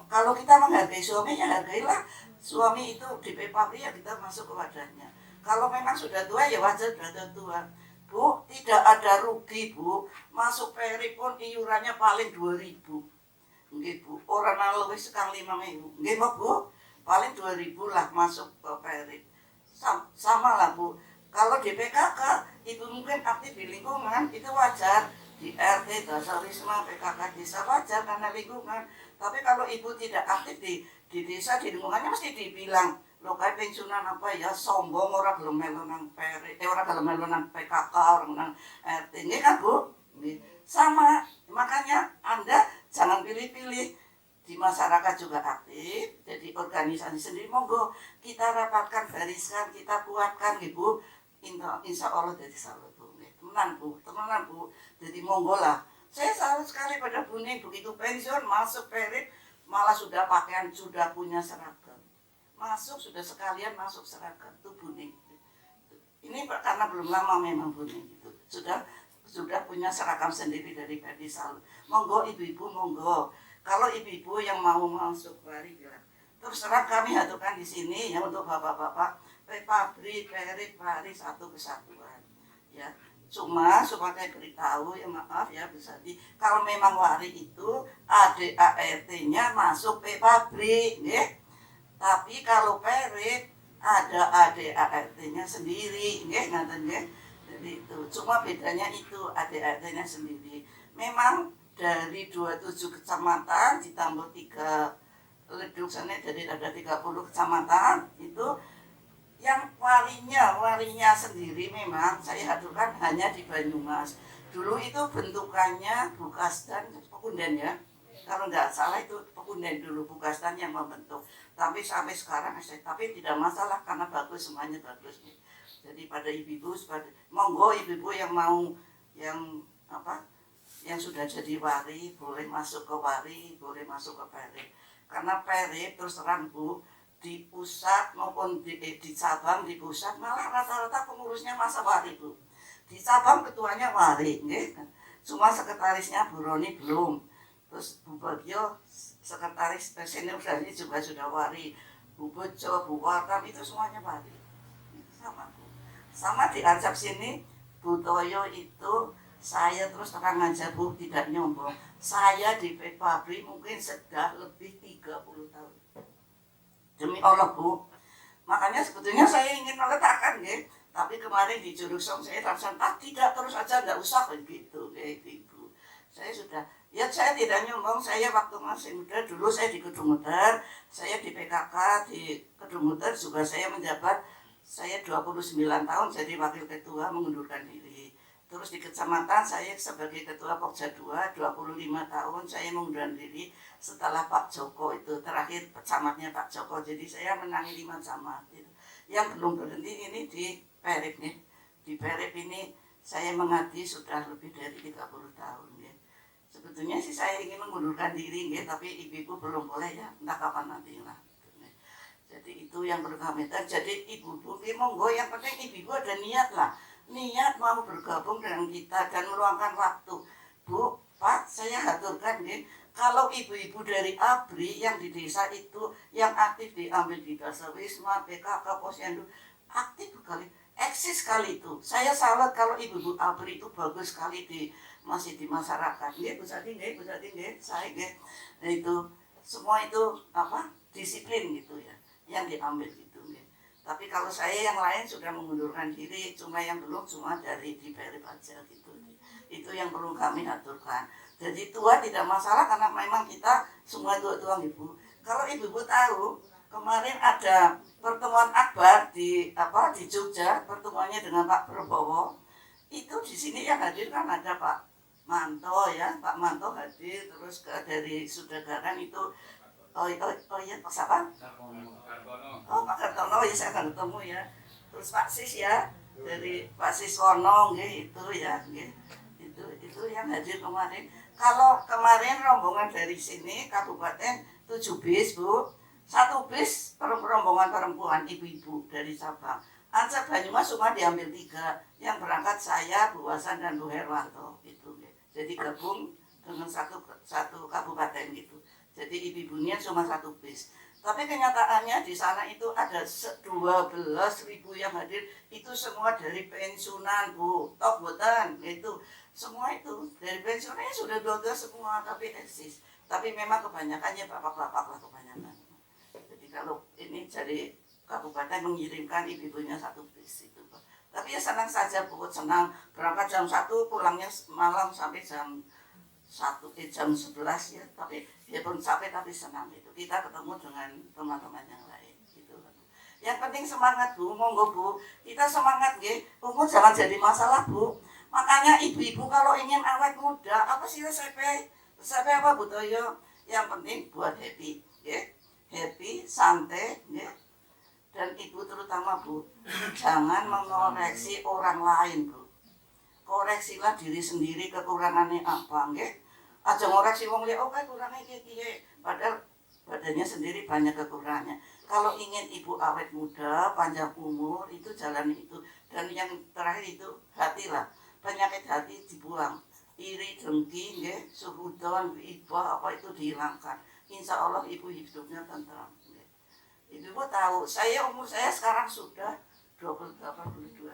kalau kita menghargai suaminya, hargailah suami itu di Pepabri ya kita masuk ke wadahnya. Kalau memang sudah tua ya wajar sudah tua. Bu, tidak ada rugi Bu, masuk peri pun iurannya paling 2.000. Nggih Bu, orang luwih sekang 5.000. Nggih Bu, paling 2.000 lah masuk ke peri. Sama lah Bu. Kalau di PKK itu mungkin aktif di lingkungan itu wajar, di RT, Dasar Wisma, PKK desa wajar karena lingkungan. Tapi kalau ibu tidak aktif di desa, di lingkungannya mesti dibilang, lo kayak pensiunan apa ya, sombong, orang gelem melu nang orang gelem melu nang PKK, orang nang RT. Ini kan Bu, sama. Makanya Anda jangan pilih-pilih. Di masyarakat juga aktif, jadi organisasi sendiri monggo kita rapatkan barisan, kita kuatkan Ibu. Insya Allah jadi salut Bu, temenan Bu, jadi monggo lah. Saya salut sekali pada Buning begitu pensiun masuk perip malah sudah pakaian, sudah punya seragam, masuk sudah sekalian masuk seragam tuh Buning. Ini karena belum lama memang Buning itu sudah punya seragam sendiri dari Pedi Salut. Monggo ibu-ibu monggo. Kalau ibu-ibu yang mau masuk mari bilang. Terus terang kami aturkan di sini ya untuk bapak-bapak Pepabri, Perip, Wari satu kesatuan. Ya, cuma supaya beritahu ya maaf ya bisa kalau memang Wari itu ADART-nya masuk Pepabri, ya. Tapi kalau Perip ada ADART-nya sendiri, ya ngaten ya. Jadi itu cuma bedanya itu ADART-nya sendiri. Memang dari 27 kecamatan ditambah 3 reduksinya jadi ada 30 kecamatan itu yang warinya sendiri memang saya hadirkan hanya di Banyumas. Dulu itu bentukannya Bukasdan Pekunden ya. Kalau nggak salah itu Pekunden dulu, Bukasdan yang membentuk. Tapi sampai sekarang tapi tidak masalah karena bagus, semuanya bagus. Jadi pada ibu-ibu, monggo ibu-ibu yang mau yang sudah jadi wari boleh masuk ke wari, boleh masuk ke pere. Karena pere terus terang Bu, di pusat maupun di cabang, di pusat malah rata-rata pengurusnya masa wari Bu. Di cabang ketuanya wari, cuma sekretarisnya Bu Roni belum. Terus Bu Bagio sekretaris senior dari juga sudah wari. Bu Bojo, Bu Wartam itu semuanya wari. Sama Bu. Sama di Arjab sini Bu Toyo itu saya terus terang aja Bu, tidak nyombong. Saya di Pabrik mungkin sudah lebih 30 tahun. Demi Allah Bu. Makanya sebetulnya saya ingin meletakkan ya. Tapi kemarin di Jurusong saya rasa tidak terus aja, nggak usah begitu kayak Ibu. Saya sudah, ya saya tidak nyombong. Saya waktu masih muda dulu saya di Kedung Muter, saya di PKK di Kedung Muter juga saya menjabat. Saya 29 tahun jadi wakil ketua mengundurkan diri. Terus di kecamatan saya sebagai ketua Pokja 2, 25 tahun saya mengundurkan diri setelah Pak Joko itu. Terakhir camatnya Pak Joko, jadi saya menangi 5 camat. Gitu. Yang belum berhenti ini di Perip nih. Di Perip ini saya mengabdi sudah lebih dari 30 tahun. Ya. Sebetulnya sih saya ingin mengundurkan diri, ya, tapi ibu-ibu belum boleh ya, entah kapan nanti lah. Jadi itu yang perlu kami tahu. Jadi ibu-ibu, monggo yang penting ibu-ibu ada niat lah. Niat mau bergabung dengan kita dan meluangkan waktu. Bu, Pak, saya haturkan nih, kalau ibu-ibu dari ABRI yang di desa itu yang aktif diambil di Dasar Wisma, PKK, Posyandu, aktif sekali, eksis sekali itu. Saya salut kalau ibu-ibu ABRI itu bagus sekali masih di masyarakat. Nggih, Bu Sati, saya nggih. Nah itu semua itu disiplin gitu ya, yang diambil gitu nggih. Tapi kalau saya yang lain sudah mengundurkan diri, cuma yang belum cuma dari di Perip aja gitu. Itu yang perlu kami aturkan. Jadi tua tidak masalah karena memang kita semua tua-tua Ibu. Kalau Ibu tahu, kemarin ada pertemuan akbar di Jogja, pertemuannya dengan Pak Prabowo. Itu di sini yang hadir kan ada Pak Manto ya, Pak Manto hadir, terus dari Sudagaran itu Oh iya, Pak siapa? Oh, Pak Kartono, ya saya akan ketemu ya. Terus Pak Sis ya, dari Pak Siswono, itu ya, itu yang hadir kemarin. Kalau kemarin rombongan dari sini, Kabupaten 7 bis, Bu. 1 bis rombongan perempuan, ibu-ibu dari Sabang. Ansar Banyumas cuma diambil 3. Yang berangkat saya, Bu Hasan dan Bu Herwanto. Itu, jadi gabung dengan satu kabupaten gitu. Jadi ibu-ibunya cuma 1 bis. Tapi kenyataannya di sana itu ada 12.000 yang hadir. Itu semua dari pensiunan Bu. Tok boten itu. Semua itu dari pensiunannya sudah 12 semua tapi eksis. Tapi memang kebanyakannya bapak-bapak lah kebanyakan. Jadi kalau ini dari kabupaten mengirimkan ibu-ibunya 1 bis itu. Tapi ya senang saja Bu, senang berangkat jam 1 pulangnya malam sampai jam 11 ya, tapi dia pun capek tapi senang itu. Kita ketemu dengan teman-teman yang lain gitu. Yang penting semangat Bu, monggo Bu. Kita semangat nggih. Umur jangan jadi masalah Bu. Makanya ibu-ibu kalau ingin awet muda, apa sih resepnya? Resepnya apa Bu Toyo? Yang penting buat happy, nggih. Happy, santai, nggih. Dan ibu terutama Bu, jangan mengoreksi orang lain Bu. Koreksilah diri sendiri kekurangannya apa, nggih. Aja ngoreksi wong liya, oh kurangnya kiye. Padahal badannya sendiri banyak kekurangannya. Kalau ingin ibu awet muda, panjang umur, itu jalan itu. Dan yang terakhir itu hati lah. Penyakit hati dibuang. Iri, dengki, nggih, suhudon, ibah, apa itu dihilangkan. Insya Allah ibu hidupnya tentram. Nggih. Ibu tahu, umur saya sekarang sudah 82.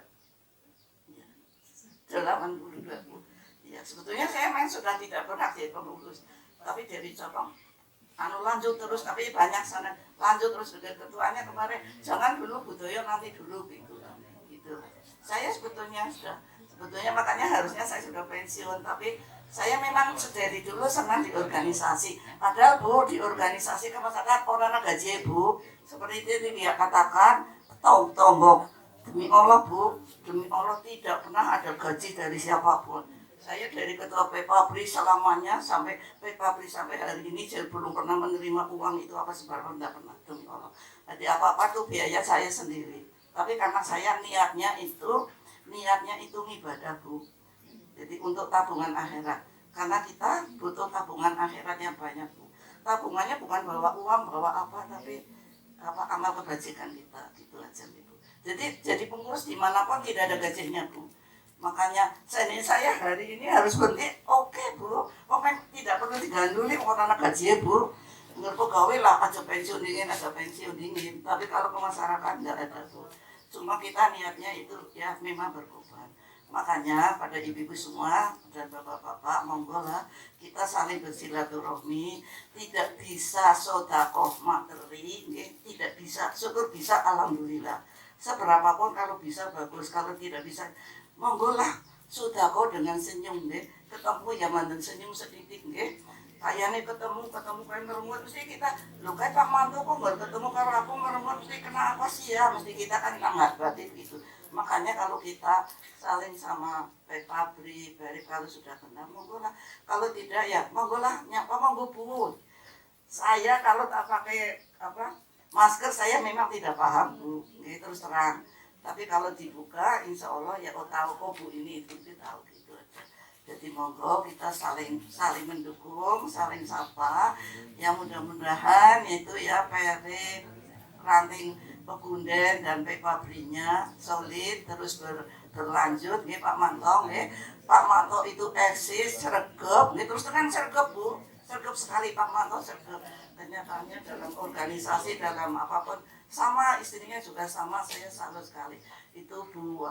82 Bu. Ya, sebetulnya saya main sudah tidak pernah jadi pengurus, tapi dari cabang lanjut terus, tapi banyak sana lanjut terus dengan ketuanya kemarin. Jangan dulu budaya nanti dulu gitu. Saya sebetulnya makanya harusnya saya sudah pensiun, tapi Saya memang dari dulu senang di organisasi. Padahal Bu, di organisasi kemasyarakat orang gaji Bu, seperti itu dia katakan, tombok. Demi Allah Bu, demi Allah tidak pernah ada gaji dari siapapun. Saya dari ketua Pepabri selamanya sampai Pepabri sampai hari ini saya belum pernah menerima uang itu apa sebarang, tidak pernah, demi Allah. Jadi apa-apa tuh biaya saya sendiri. Tapi karena saya niatnya itu ibadah Bu. Jadi untuk tabungan akhirat. Karena kita butuh tabungan akhirat yang banyak Bu. Tabungannya bukan bawa uang, bawa apa, tapi amal kebajikan kita, gitu aja Bu. Jadi pengurus dimanapun tidak ada gajinya Bu. Makanya saya hari ini harus berhenti. Oke Bu, pokoknya tidak perlu diganduli orang gaji Bu. Ngerti gawe lah, ada pensiun dingin. Tapi kalau ke masyarakat tidak ada Bu. Cuma kita niatnya itu ya memang berkorban. Makanya pada ibu-ibu semua dan bapak-bapak, monggo lah kita saling bersilaturahmi. Tidak bisa sodakoh materi, tidak bisa, syukur bisa, alhamdulillah. Seberapapun kalau bisa bagus, kalau tidak bisa, monggo lah sodakoh dengan senyum, ketemu ya mandan senyum sedikit, kayaknya ketemu kayak meremut mesti kita, lo kayak Pak Manto kok nggak ketemu kalau aku meremut mesti kena apa sih ya, mesti kita kan hangat batin gitu. Makanya kalau kita saling sama Pepabri, dari kalau sudah kenal, monggo lah. Kalau tidak ya monggo lah, nyapa monggo Bu. Saya kalau tak pakai masker saya memang tidak paham Bu, terus terang. Tapi kalau dibuka, insya Allah ya tahu kok Bu ini itu tahu gitu aja. Jadi monggo kita saling mendukung, saling sapa. Yang mudah-mudahan itu ya PRT Ranting Pegunden dan Pepabrinya solid terus berlanjut nih Pak Manto Pak Manto itu eksis sregep terus terang sregep Bu, sregep sekali Pak Manto, sregep. Ternyata dalam organisasi, dalam apapun sama, istrinya juga sama, saya salut sekali. Itu Bu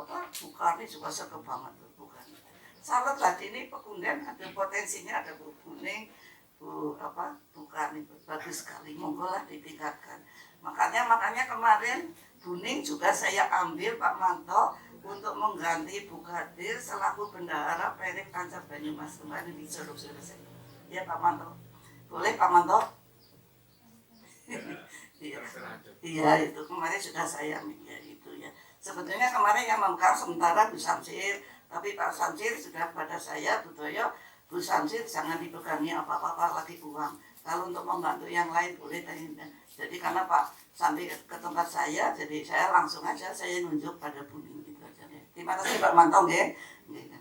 Karni juga sregep banget Bu Karni. Salut lah, ini Pegunden ada potensinya, ada Bu Kuning, Bu Karni bagus sekali, monggo lah ditingkatkan. Makanya kemarin Buning juga saya ambil Pak Manto untuk mengganti Bu Kadir selaku bendahara Perik Kancap Banyumas kemarin di Curug selesai. Ya Pak Manto, boleh Pak Manto? Iya itu kemarin sudah saya ya itu ya. Sebetulnya kemarin yang memegang sementara Bu Samsir, tapi Pak Samsir sudah pada saya Bu Toyo, Bu Samsir jangan dipegangi apa-apa lagi uang. Kalau untuk membantu yang lain boleh tanya. Jadi karena Pak sampai ke tempat saya, jadi saya langsung aja saya nunjuk pada Buning gitu aja. Terima kasih Pak Mantong ya.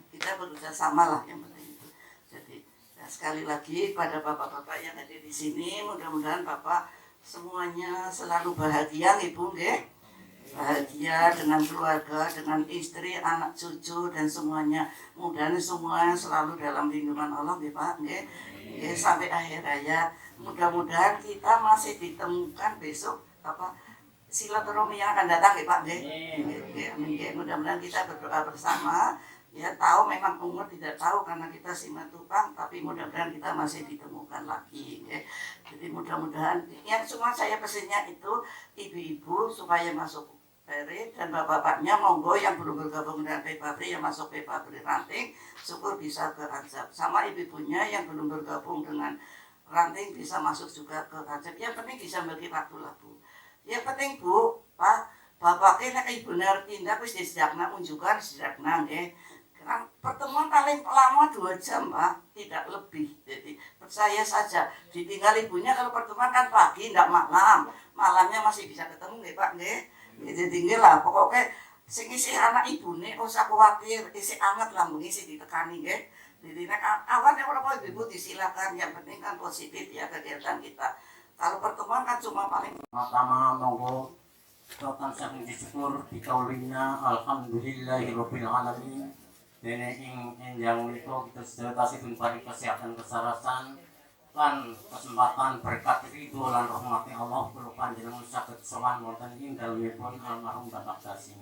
Kita bekerja sama lah yang penting itu. Jadi ya, sekali lagi pada bapak-bapak yang ada di sini, mudah-mudahan Bapak semuanya selalu bahagia Ibu nggih. Bahagia dengan keluarga, dengan istri, anak cucu dan semuanya. Mudah-mudahan semuanya selalu dalam lindungan Allah nggih Pak nggih. Sampai akhir hayat. Mudah-mudahan kita masih ditemukan besok silaturahmi yang akan datang ya Pak nggih. Mudah-mudahan kita berdoa bersama. Ya tahu memang umur tidak tahu karena kita simatupang, tapi mudah-mudahan kita masih ditemukan lagi. Jadi mudah-mudahan yang cuma saya pesannya itu ibu-ibu supaya masuk Peri dan bapak-bapaknya monggo yang belum bergabung dengan Pepabri yang masuk Pepabri Ranting syukur bisa ke Kancap. Sama ibu-ibunya yang belum bergabung dengan Ranting bisa masuk juga ke Kancap. Yang penting bisa bagi waktu lah Bu. Yang penting Bu, Pak, bapaknya nek ibu tindak wis disediakna unjukan disediakna nggih. Pertemuan paling lama 2 jam Pak, tidak lebih. Jadi percaya saja, ditinggal ibunya kalau pertemuan kan pagi, tidak malam. Malamnya masih bisa ketemu nggih Pak nggih. Jadi nggih lah, pokoknya sing isi anak ibune ora usah kuwatir, isi anget lah mengisi ditekani nggih. Jadi nek awan yang ora ibu disilakan, yang penting kan positif ya kegiatan kita. Kalau pertemuan kan cuma paling pertama monggo total saking disyukur dikaulina alhamdulillahirabbil alamin. Dene ing enjang menika kita sedaya tasih paring kesehatan kesarasan lan kesempatan berkat ridho lan rahmati Allah kula panjenengan saged sowan wonten ing dalemipun almarhum Bapak Dasim.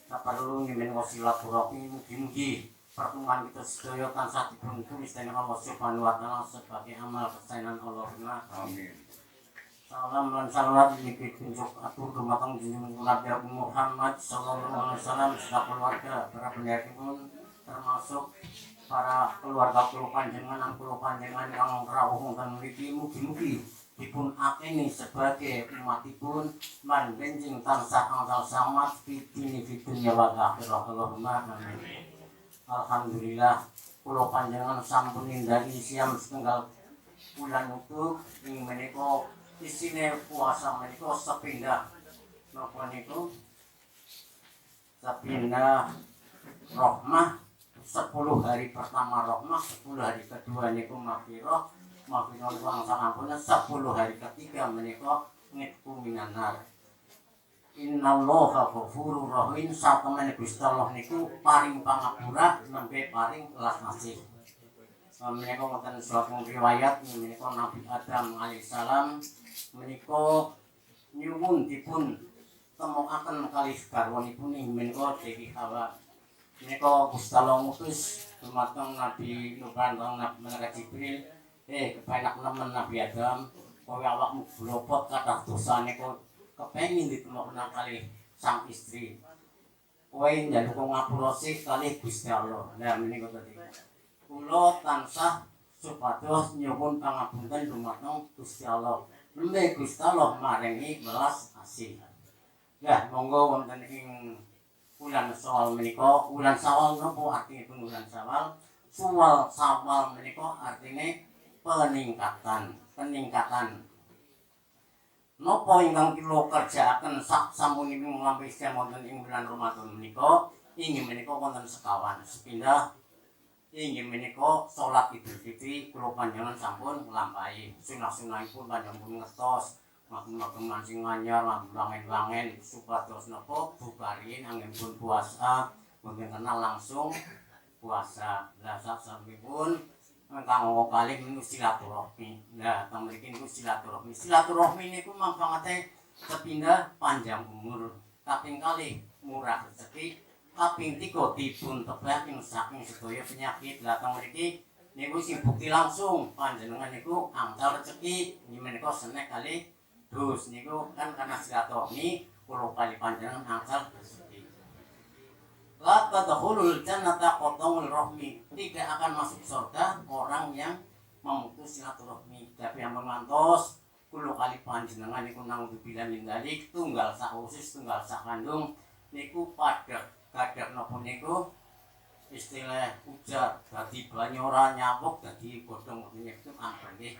Saperlu ngimin silaturahmi mugi-mugi pertemuan kita sedaya tansah diberuntung dening Allah Subhanahu wa taala sebagai amal kesayangan Allah. Amin. Salam dan salawat niki kunjuk atur dumateng junjungan Nabi Muhammad sallallahu alaihi wasallam serta keluarga para pendaki pun termasuk para keluarga kula panjenengan kang rawuh wonten mriki mugi-mugi dipun akeni sebagai umatipun man benjing tansah angsal samat fitini fitunya wa akhirah Allahumma amin. Alhamdulillah kula panjenengan sampun nindaki siam setunggal bulan utuh ing menika isine puasa menika sepindah napa niku sepindah rahmah 10 hari pertama rahmah 10 hari kedua niku maghfirah wang sangampuna 10 hari ketiga menika ngitku minanar. Innallaha ghafurur rahim satemene Gusti Allah niku paring pangapura nembe paring welas asih. Menika wonten suatu riwayat menika Nabi Adam alaihissalam menika nyuwun dipun temokaken kalih garwanipun menika Dewi Hawa. Menika Gusti Allah ngutus dumateng Nabi Nuh lan Nabi Jibril kepenak nemen Nabi Adam kowe awakmu blopot kathah dosane kok kepengin ditemokaken kalih sang istri kowe njaluk ngapura sih kalih Gusti Allah. Nah menika tadi kula tansah supados nyuwun pangapunten dumateng Gusti Allah nembe Gusti Allah maringi welas asih. Lah monggo wonten ing bulan Syawal menika bulan Syawal napa artinipun bulan Syawal? Syawal menika artine peningkatan. Napa ingkang kula kerjaaken sak sampunipun nglampahi wonten ing bulan Ramadan menika inggih menika wonten sekawan sepindah inggih menika salat Idul Fitri kula panjenengan sampun nglampahi sunah-sunahipun panjenengan ngertos maklum mancing anyar wangen-wangen supados napa bukarin anggenipun puasa mboten kenal langsung puasa. Lah sasampunipun kanggo kalih niku silaturahmi. Nah, teng mriki niku silaturahmi. Silaturahmi niku mangkate sepindah panjang umur, kaping kalih murah rezeki, kaping 3 dipun tebak saking sedaya penyakit. Lah teng mriki niku sing bukti langsung panjenengan niku angsal rezeki menika senek kalih dus niku kan karena silaturahmi kula kalih panjenengan angsal rezeki. La tadkhulul jannata qata'ul rahmi. Tidak akan masuk surga orang yang memutus silaturahmi. Tapi yang mengantos kula kali panjenengan niku naudzubillah min dzalik tunggal sak usus tunggal sak kandung niku padha kadang napa niku istilah ujar dadi banyora nyawuk dadi godhong niku ampun nggih.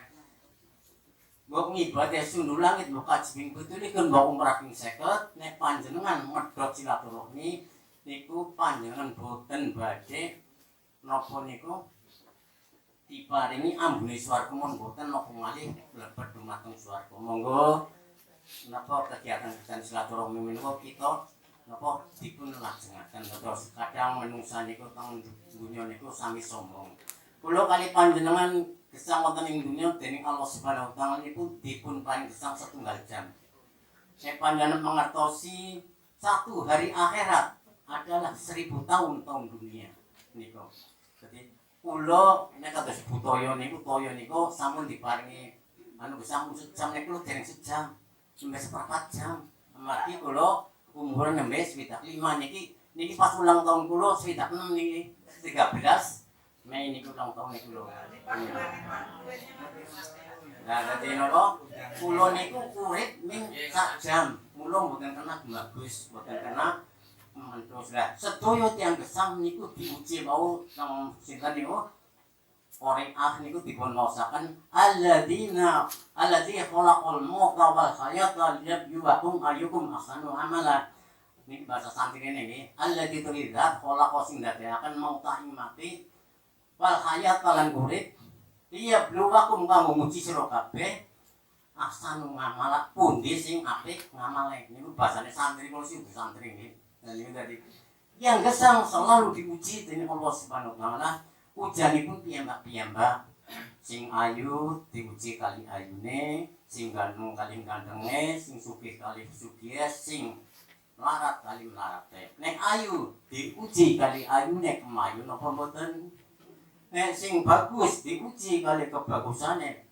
Mbok ngibadah sundul langit mbok kajeng betulikeun mbok umrah ping 50 nek panjenengan medhot silaturahmi niku panjenengan boten badhe napa niku diparingi ambune swarga mon boten napa malih lebet dumateng swarga. Monggo napa kegiatan silaturahmi menika kita napa dipun lajengaken terus kadang menungsa niku teng dunya niku sami sombong. Kula kali panjenengan gesang wonten ing dunya dening Allah Subhanahu wa taala niku dipun paring gesang setunggal jam. Nek panjenengan mangertosi satu hari akhirat adalah 1000 tahun dunia niku. Jadi kula nek kados toya niku sampun diparingi gesang sejam niku dereng sejam sampai 1/4 jam. Amargi kula umur nembe 5 niki pas ulang tahun kula 6 niki 13 Mei niku ulang tahun niku lho. Nah dadi napa kula niku urip ming sak jam. Mula mboten kena bagus, mboten kena terus lah sedaya tiyang gesang niku diuji wau nang sinten niku Qur'an niku dipun waosaken alladzi khalaqal mauta wal hayata liyabluwakum ayyukum ahsanu amala. Niki bahasa santrine nggih alladzi tulidzat khalaqa sing dadiaken mauta ing mati wal hayata lan urip liyabluwakum kanggo nguji sira kabeh ahsanu amala pundi sing apik ngamale. Niku bahasane santri kula sing santri nggih. Dan ini tadi yang gesang selalu diuji dening Allah Subhanahu wa taala. Ujanipun piyambak-piyambak sing ayu diuji kali ayune, sing gandeng kali gandenge, sing sugih kali sugihe, sing larat kali larate. Nek ayu diuji kali ayune kemayu napa mboten? Nek sing bagus diuji kali kebagusane,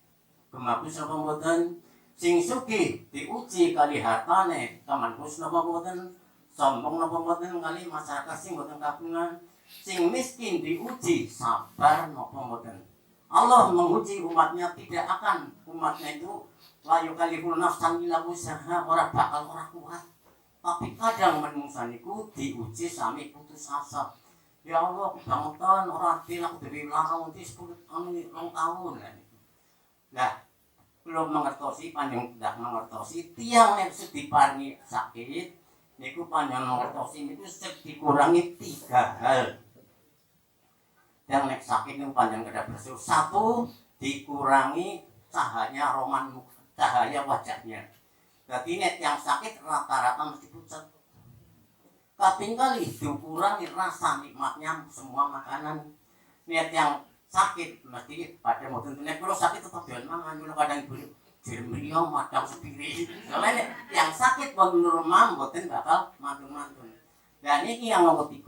kemagus napa mboten? Sing sugih diuji kali hartane, kemankus napa mboten? Sombong napa mboten kali masyarakat sing mboten kagungan. Sing miskin diuji sabar napa mboten. Allah menguji umatnya tidak akan umatnya itu la yukallifu nafsan illa wus'aha, ora bakal ora kuat. Tapi kadang menungsa niku diuji sami putus asa. Ya Allah, kebangetan ora adil aku dhewe larang di 10 tahun. Lah, kula mangertosi panjenengan tidak mangertosi tiyang nek diparingi sakit niku panjenengan mangertosi niku dikurangi 3 hal. Yang nek sakit niku panjenengan kada bersyukur. 1 dikurangi cahaya wajahnya. Jadi nek yang sakit rata-rata mesti pucat. Kaping kali dikurangi rasa nikmatnya semua makanan. Nek yang sakit mesti pada modern nek kalau sakit tetap jangan mangan, kalau kadang ibu jeremriong madang sepiri. Soalnya yang sakit menurut mam boten bakal mantun-mantun. Dan ini yang nomor 3,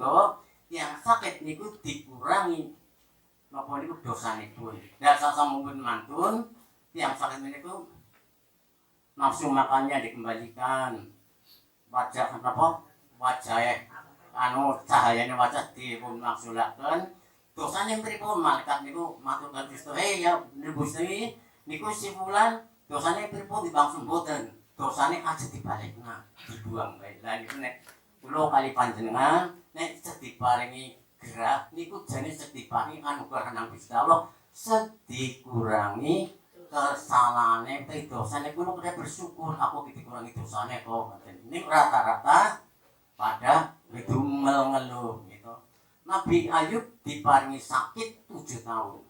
yang sakit niku dikurangi napa niku dosanipun. Dan sasampunipun mantun, yang sakit niku nafsu makannya dikembalikan, wajah cahayanya wajah dipun maksulaken, dosanya pripun malaikat niku matur kan Gusti ya nebus niku si fulan dosanya pripun dibangsul mboten, dosane aja dibalekna dibuang bae. Lah niku nek kula kali panjenengan nek diparingi gerah niku jane diparingi anugerah nang Gusti Allah, sedikurangi kesalahane teh dosane kulo kudu bersyukur aku dikurangi dosane kok. Ini rata-rata pada ngedumel ngeluh gitu. Nabi Ayub diparingi sakit 7 tahun.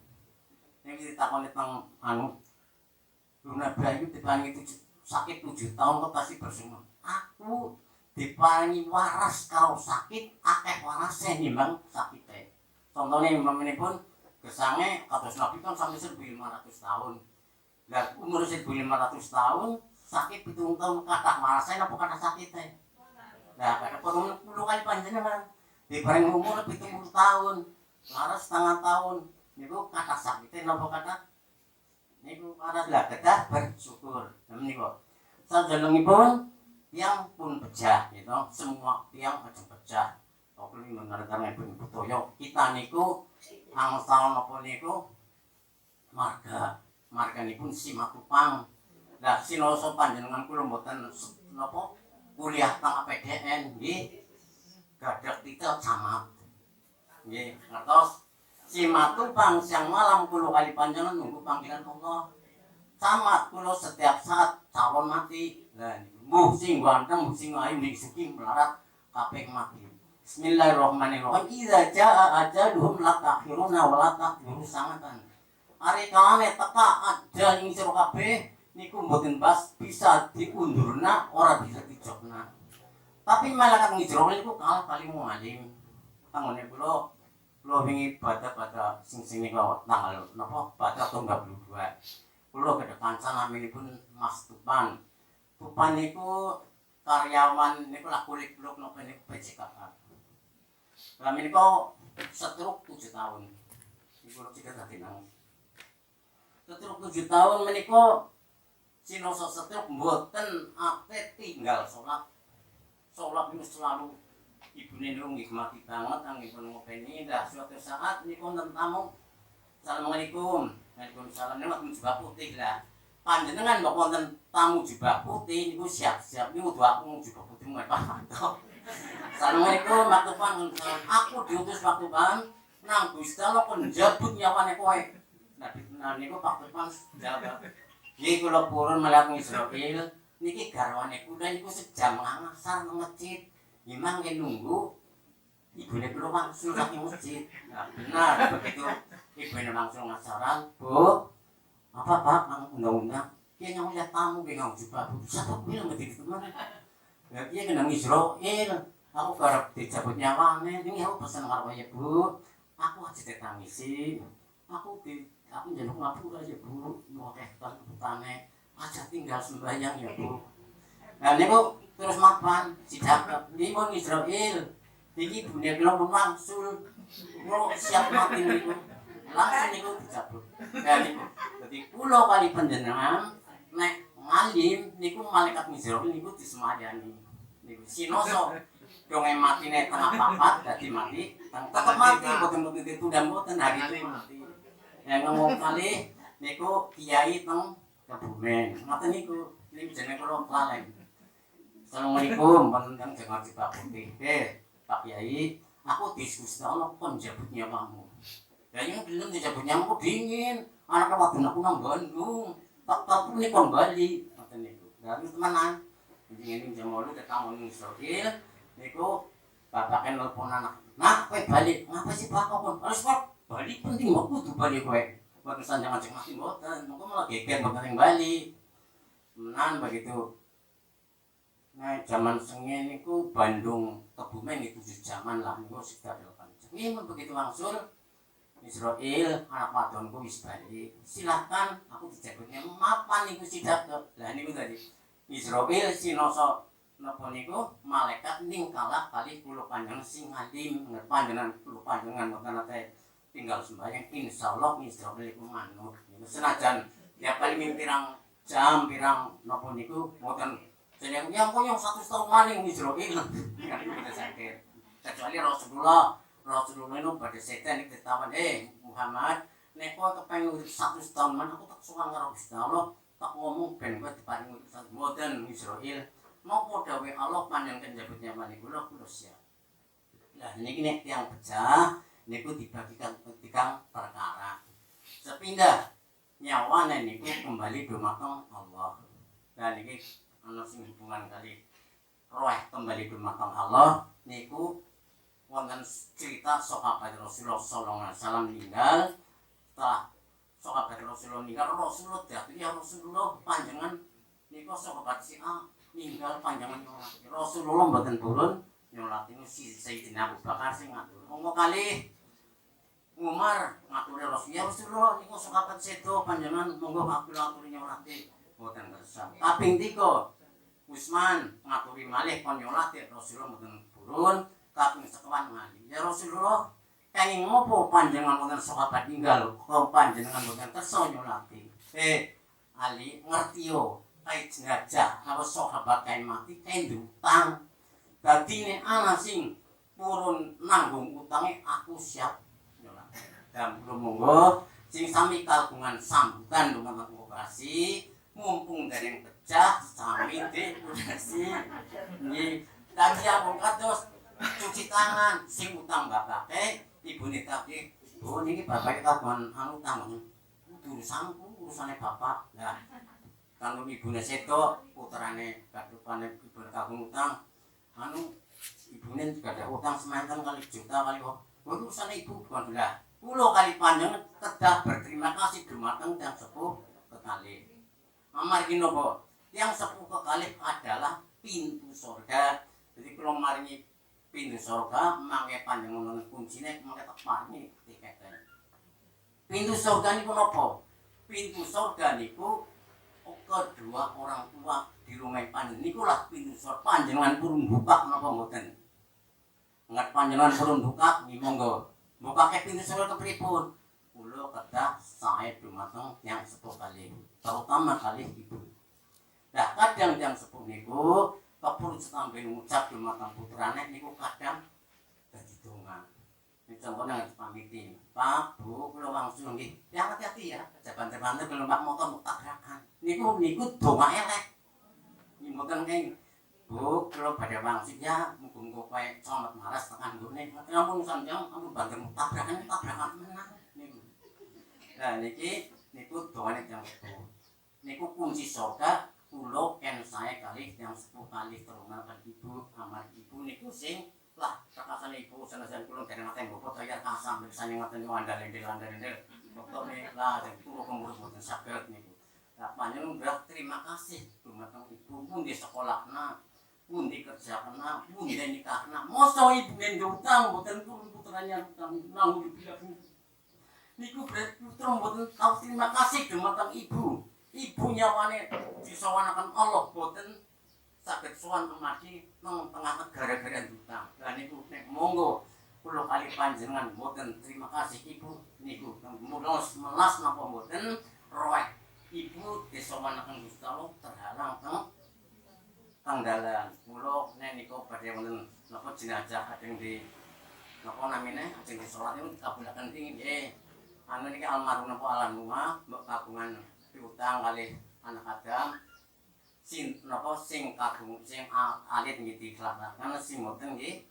Ini ditakoni teng Nabi Ayub diparingi sakit 7 tahun kok pasti bersyukur. Aku diparingi waras kalau sakit akeh warase nimbang sakite. Contohnya umpamipun gesange kados Nabi kan sampai 1500 tahun. Lah umur 1500 tahun sakit 7 tahun kathah warase napa kathah sakite. Lah kada perlu kali panjenengan diparing umur 70 tahun, laras setengah tahun niku kathah sakite napa kathah niku kathah lah kedah bersyukur. Niku sajenengipun tiang pun pecah gitu, semua tiang macam pecah. Kok kuwi mengarep-arep pun butoyo kita niku angsal napa niku marganipun Simatupang. Lah sinoso panjenengan kula mboten napa kuliah teng APDN nggih. Gadah titel camat. Nggih, ngertos Simatupang siang malam kula kali panjenengan nunggu panggilan Allah. Camat kula setiap saat calon mati. Lah mbuh sing ganteng, mbuh sing ayu ning suki melarat kabeh mati. Bismillahirrahmanirrahim. Idza jaa ajaluhum la ta'khiruna wa la ta'khiruna sanatan. Ari kalane teka ada ing sira kabeh niku mboten bisa diundurna, ora bisa dijogna. Tapi malaikat ngijro niku kalah kali mualim. Tanggone kula wingi pada sing niku tanggal napa pada tanggal 22. Kula kedhe kancan naminipun Mas Tupan. Tupan niku karyawan niku lah kulit blok napa niku PJKA. Lah niku setruk 7 tahun. Niku cita dadi nang setruk 7 tahun menika sinoso setruk mboten ate tinggal salat. Salat niku selalu ibune niku nikmati banget anggipun ngopeni. Dah suatu saat niku wonten tamu. Assalamualaikum. Waalaikumsalam. Niku jubah putih lah. Panjenengan kok wonten tamu jubah putih niku siap-siap niku aku jubah putih mulai paham. Assalamualaikum Pak Tupan. Aku diutus Pak Tupan nang Gusti Allah kon njabut nyawane kowe. Nah niku Pak Tupan jawab. Nggih kula purun melihat Israil niki garwane kula niku sejam ngasar nang masjid. Imang nggih nunggu ibune kula langsung saking masjid. Nah benar begitu ibune langsung ngasaran, Bu. Apa Pak nang undang-undang? Ki nyong lihat tamu ki ngau jubah Bu. Siapa bilang begitu teman? Ya kiye kena Israil. Aku karep dicabut nyawane, ini aku pesen karo ya Bu. Aku aja ditangisi. Aku njaluk ngapura ya Bu, mau kehtan kebutane aja tinggal sembahyang ya Bu. Nah niku terus mapan sidak niku Israil. Iki ibune kula pun wangsul. Kula siap mati niku. Langsung niku dicabut. Nah niku. Dadi kula kali panjenengan nek ngalim niku malaikat Israil niku disemayani. Niku sinoso Donge matine tengah papat dadi mati, tetep mati mboten ditunda mboten hari itu mati. Yang ngomong kali niku kiai teng Kebumen. Ngoten niku niki jenenge kula Klalen. Assalamualaikum, panjenengan jangan Pak Putih. Pak Kiai, aku diskusi Allah kon jabut nyawamu. Ya yang belum dijabut nyawamu dingin. Anak wadon aku nang Bandung. Tak pun kon Bali. Ngoten niku. Lah temenan. Dingin jam 8 ketemu ning Israil. Niku bapake nelpon anak. Nah, kowe balik. Ngapa sih Pak kon? Harus Pak. Bali penting kok kudu bali kowe. Barusan jangan cek mati mboten. Monggo malah geger mboten ning Bali. Menan begitu. Nah, zaman sengin niku Bandung Kebumen itu 7 jaman lah niku sekitar 8 jam. Ini begitu langsung Israil anak wadonku wis balik. Silakan aku dijabutnya mapan niku sidak. Lah niku tadi Israil sinoso napa niku malaikat ningkalah kali kula panjenengan sing ngalim panjenengan kula panjenengan mboten nate tinggal sembahyang insyaallah Israil iku manut. Niku senajan tiap kali pirang jam pirang napa niku mboten yang punya 1 tahun maling Israil kan kita sakit kecuali Rasulullah itu pada setan ditawan Muhammad nek kowe kepengin urip 100 tahun man aku tak sowan karo Gusti Allah tak ngomong ben kowe diparing urip 100 mboten Israil mau dawuh Allah panjenengan njabut nyaman kula siap. Lah niki nek tiyang pecah niku dibagikan ketika perkara sepindah nyawane niku kembali dumateng Allah. Dan niki ana sing hubungan kali roh kembali dumateng Allah niku wonten cerita sahabat Rasulullah sallallahu alaihi wasallam meninggal. Setelah sahabat Rasulullah meninggal, Rasulullah dadi ya Rasulullah panjenengan niku sahabat si A meninggal panjenengan nyolati. Rasulullah mboten turun nyolati si Sayyidina Abu Bakar sing ngatur. Monggo kali Umar ngaturi Rasulullah niku sahabat sedo panjenengan monggo aturi nyolati. Boten kersa. Kaping 3 Utsman ngaturi malih kon nyolati Rasulullah mboten purun. Kaping 1 ngali. Ya Rasulullah, kenging ngopo panjenengan mboten sahabat ninggal, kok panjenengan mboten kersa nyolati. Ali ngerti yo, kae jenazah apa sahabat kae mati kae utang. Dadi nek ana sing purun nanggung utange aku siap nyolati. Dan monggo sing sami kagungan sambutan dumateng operasi mumpung dari yang pecah sami dekorasi nggih dan yang kados cuci tangan sing utang bapake ibune tapi oh niki bapake kagungan anu utang kudu urusane bapak. Nah kalau ibune sedo putrane kadupane ibune kagungan utang anu ibune juga ada utang semanten kali juta kali kok urusane ibu bukan lah kula kali panjenengan kedah berterima kasih dumateng tiyang sepuh kekalih. Amargi napa? Yang sepuh kekalih adalah pintu surga. Jadi kalau maringi pintu surga, mangke panjenengan kuncine mangke tepani tiketane. Pintu surga niku napa? Pintu surga niku kedua orang tua di rumah panjenengan niku lah pintu surga. Panjenengan purun buka napa mboten? Ngat panjenengan purun buka nggih monggo. Bukake pintu surga kepripun? Kula kedah sae dumateng yang sepuh kalih, terutama kalih ibu. Nah, kadang yang sepuh niku kepurut sampai ngucap dumateng putrane niku kadang dadi donga. Ini contohnya pamitin, Pak, Bu, kula langsung nggih. Ya hati-hati ya, aja banter-banter kalau Pak motor tabrakan. Niku donga elek. Ini mboten keng. Bu, kula badhe wangsit ya, muga-muga kowe selamat maras tekan nggone. Ampun sanjang, ampun banter tabrakan menang. Nah niki niku dongane tiyang sepuh. Niku kunci surga kula ken sae kalih tiyang sepuh kalih terungal kan ibu amar ibu niku sing lah kakasane ibu senajan kula dereng nate mbok tayar kasam bersane ngoten andal-andal dokter nek lah kula kemurut mboten saged niku. Lah panjenengan udah terima kasih dumateng ibu pun di sekolahna pun di kerjana pun di nikahna. Mosok ibu ngendutang mboten pun putranya utang nang dibilang niku putra mboten tahu terima kasih dumateng ibu. Ibu nyawane disawanaken Allah mboten saged sowan kemati nang tengah negara-negara utang. Lah niku nek monggo kula kali panjenengan mboten terima kasih ibu niku mulos melas napa mboten roh ibu disawanaken Gusti Allah terhalang teng dalan. Kula nek niku badhe wonten napa jenazah ajeng di napa namine ajeng disolat niku kabulaken nggih. Anu niki almarhum napa almarhumah mbok kagungan piutang kalih anak Adam sing kagung sing alit nggih dikelasaken sing mboten nggih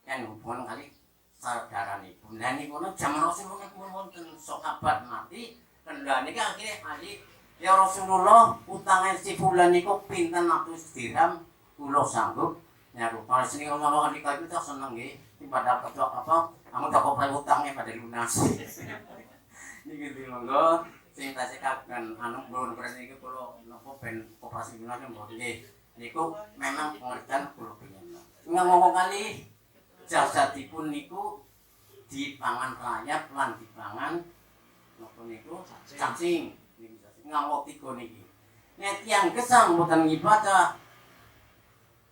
kan hubungan kali saudaranipun. Lah niku jaman Rasulullah pun wonten sahabat mati kendha niki akhire ali ya Rasulullah utangnya si fulan niku pinten 100 dirham kula sanggup nyaru. Kalau sini kalau ngomong nikah itu tak seneng nggih. Pada apa? Amun tak kopre utangnya pada lunasi. Niki gitu monggo sing tasih kagungan anu belum pres niki kula napa ben koperasi lunasi mboten nggih. Niku memang pengertian kula pengen. Ngomong kali jasadipun niku dipangan rakyat lan dipangan napa niku cacing niku ngawok tiga niki. Nek tiyang gesang mboten ngibadah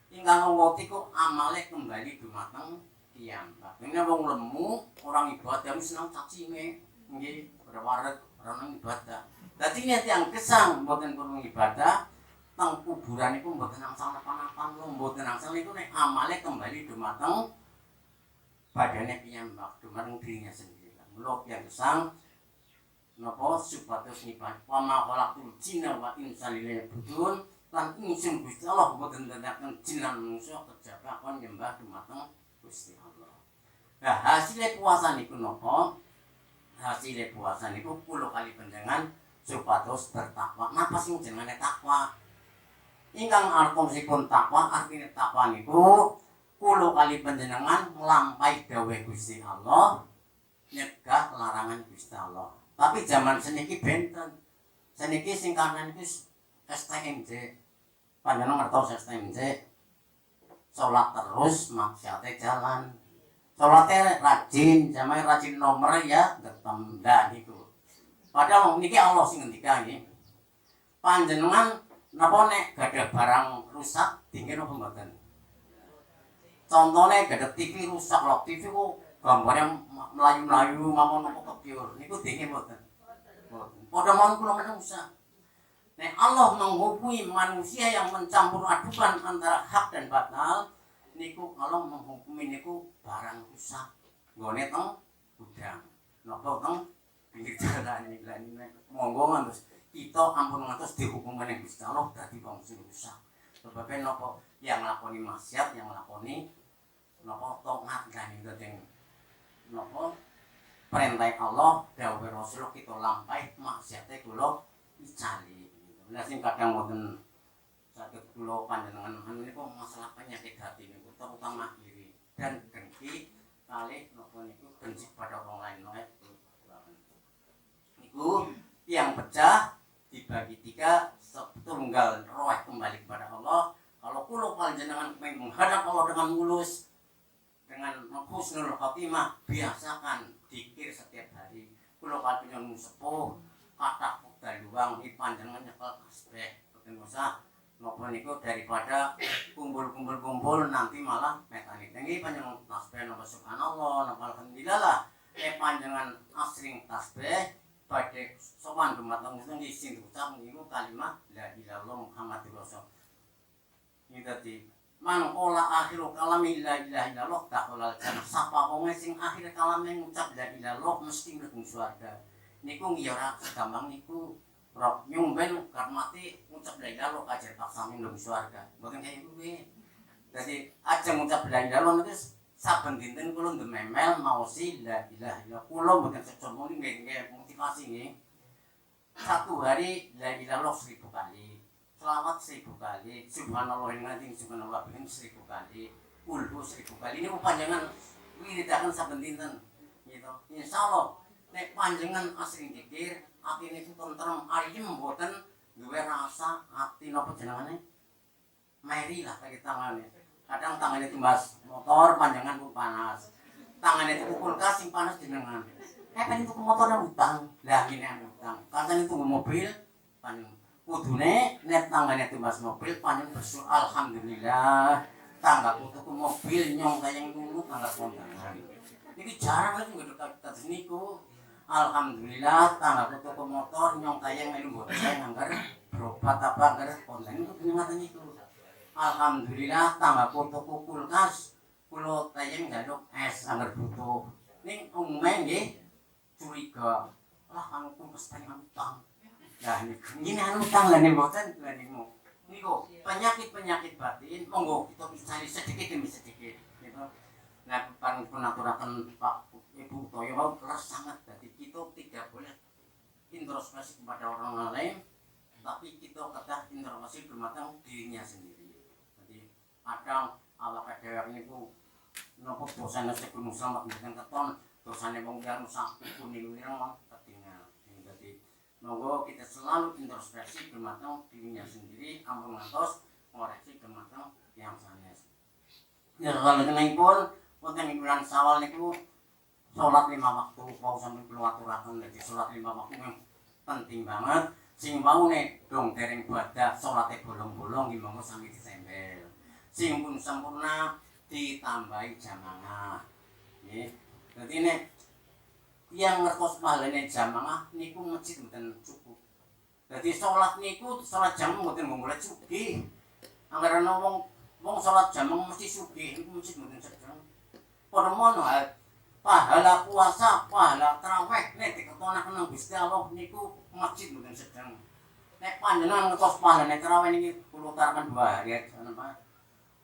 ingkang ngawok tiku amale kembali dumateng tiyang. Ini wong lemu orang ibadah mesti seneng cacinge nggih berwaret orang ibadah. Dadi nek tiyang gesang mboten purun ibadah teng kuburan iku mboten angsal napa-napa lho mboten angsal niku nek amale kembali dumateng badane piyambak dumateng dirinya sendiri. Mula tiyang gesang napa supados nipun wa ma khalaqul jinna wa insa lillahi budun lan ingsun Gusti Allah mboten dadakan jin lan manusa kejaba kon nyembah dumateng Gusti Allah. Nah, hasil puasa niku napa? Hasil puasa niku kula kali panjenengan supados bertakwa. Napa sing jenenge takwa? Ingkang artosipun takwa artine takwa niku kula kali panjenengan nglampahi dawuh Gusti Allah nyegah larangan Gusti Allah. Tapi zaman seniki benten. Seniki sing kanan iku STMJ. Panjenengan ngertos STMJ. Salat terus maksiate jalan. Salate rajin, jamaah rajin nomor ya getem ndak niku. Padahal niki Allah sing ngendika nggih. Panjenengan napa nek gadah barang rusak dingin apa mboten? Contone gadah TV rusak lho, TV ku gambarnya melayu-melayu mamon apa kebyur niku dingin mboten? Mboten. Padha mawon kula menungsa. Nek Allah menghukumi manusia yang mencampur adukan antara hak dan batal, niku Allah menghukumi niku barang rusak. Nggone teng gudang. Napa teng pinggir jalan iki lan monggo ngantos kita ampun ngantos dihukum dening Gusti Allah dadi wong sing rusak. Sebab napa yang nglakoni maksiat, yang nglakoni napa taat kan ing napa perintah Allah dawuh Rasul kita lampahi maksiate kula icali. Lah sing kadang wonten saged kula panjenengan anu niku masalah penyakit hati niku terutama iri dan dengki kalih napa niku benci pada orang lain niku yang pecah dibagi tiga setunggal roh kembali kepada Allah. Kalau kula panjenengan menghadap Allah dengan mulus dengan husnul khotimah biasakan zikir setiap hari. Kula panjenengan sepuh kathah daluang iki panjenengan nyekel tasbih boten usah napa niku daripada kumpul nanti malah metani tinggi panjenengan tasbih napa subhanallah napa alhamdulillah lah panjenengan asring tasbih badhe sowan dumateng Gusti sing ucap niku kalimat la ilaha illallah Muhammadur Rasul. Iki dadi mangkola akhiru kalami la ilaha illallah taqulal jannah. Sapa wong sing akhir kalame ngucap la ilaha illallah mesti mlebu swarga. Niku ya ora gampang niku rok nyumben karmati ngucap la ilaha illallah kajar paksa mlebu swarga. Mboten kaya kuwi. Dadi ajeng ngucap la ilaha illallah niku saben dinten kula ndememel maosi la ilaha illallah. Kula mboten secomo nggih motivasi nggih. Satu hari la ilaha illallah 1000 kali. Selawat 1000 kali. Subhanallah nganti subhanallah ping 1000 kali. Ulhu 1000 kali. Ini panjenengan wiridaken saben dinten. Gitu. Insyaallah nek panjenengan asring zikir, atine ku tentrem, ayem mboten duwe rasa ati napa jenengane? Meri lah kaya tangane. Kadang tangane tumbas motor panjenengan ku panas. Tangane tuku kulkas sing panas jenengan. Pengen tuku motor utang. Lah ngene utang. Kancane tuku mobil panjenengan kudune nek tangane tumbas mobil panjenengan bersyukur alhamdulillah. Tanggaku tuku mobil nyong kayang dulu tangga kondangan. Iki jarang lagi ngedek kados niku. Alhamdulillah tanggaku tuku motor nyong kayang melu boten anggar berobat apa anggar konten itu penyematan itu. Alhamdulillah tambah tuku kulkas, kula tayang njaluk es angger butuh. Ning umumnya nggih curiga, lah anu kulkas tayang utang. Lah ini anu utang lah nih mboten lah niku. Niku penyakit batin monggo kita cari sedikit demi sedikit gitu. Nah, pun aturaken Pak Ibu Toyo mau keras sangat, jadi kita tidak boleh introspeksi kepada orang lain, tapi kita kedah introspeksi bermatang dirinya sendiri. Jadi kadang awak dhewe niku nopo dosane segunung selamat mboten keton, dosane wong liya rusak kuning wireng ketinggal. Jadi monggo kita selalu introspeksi bermatang dirinya sendiri, ampun ngantos koreksi bermatang yang sanes. Ya kalau pun wonten ing bulan Syawal niku salat 5 waktu mau sampe kula aturaken, dadi salat 5 waktu penting banget. Sing maune dong dereng badah salate bolong-bolong nggih monggo sami disembel. Sing pun sempurna ditambahi jamaah. Nggih. Dadi nek yang ngertos pahalane jamaah niku masjid mboten cukup. Dadi salat niku salat jam mboten mulai sugih. Angger ana wong salat jamaah mesti sugih niku masjid mboten sedeng. Padha mono pahala puasa, pahala tarawih nek diketonaken nang Gusti Allah niku masjid mboten sedeng. Nek panjenengan ngertos pahalane tarawih niki kula utaraken 2 hari aja napa.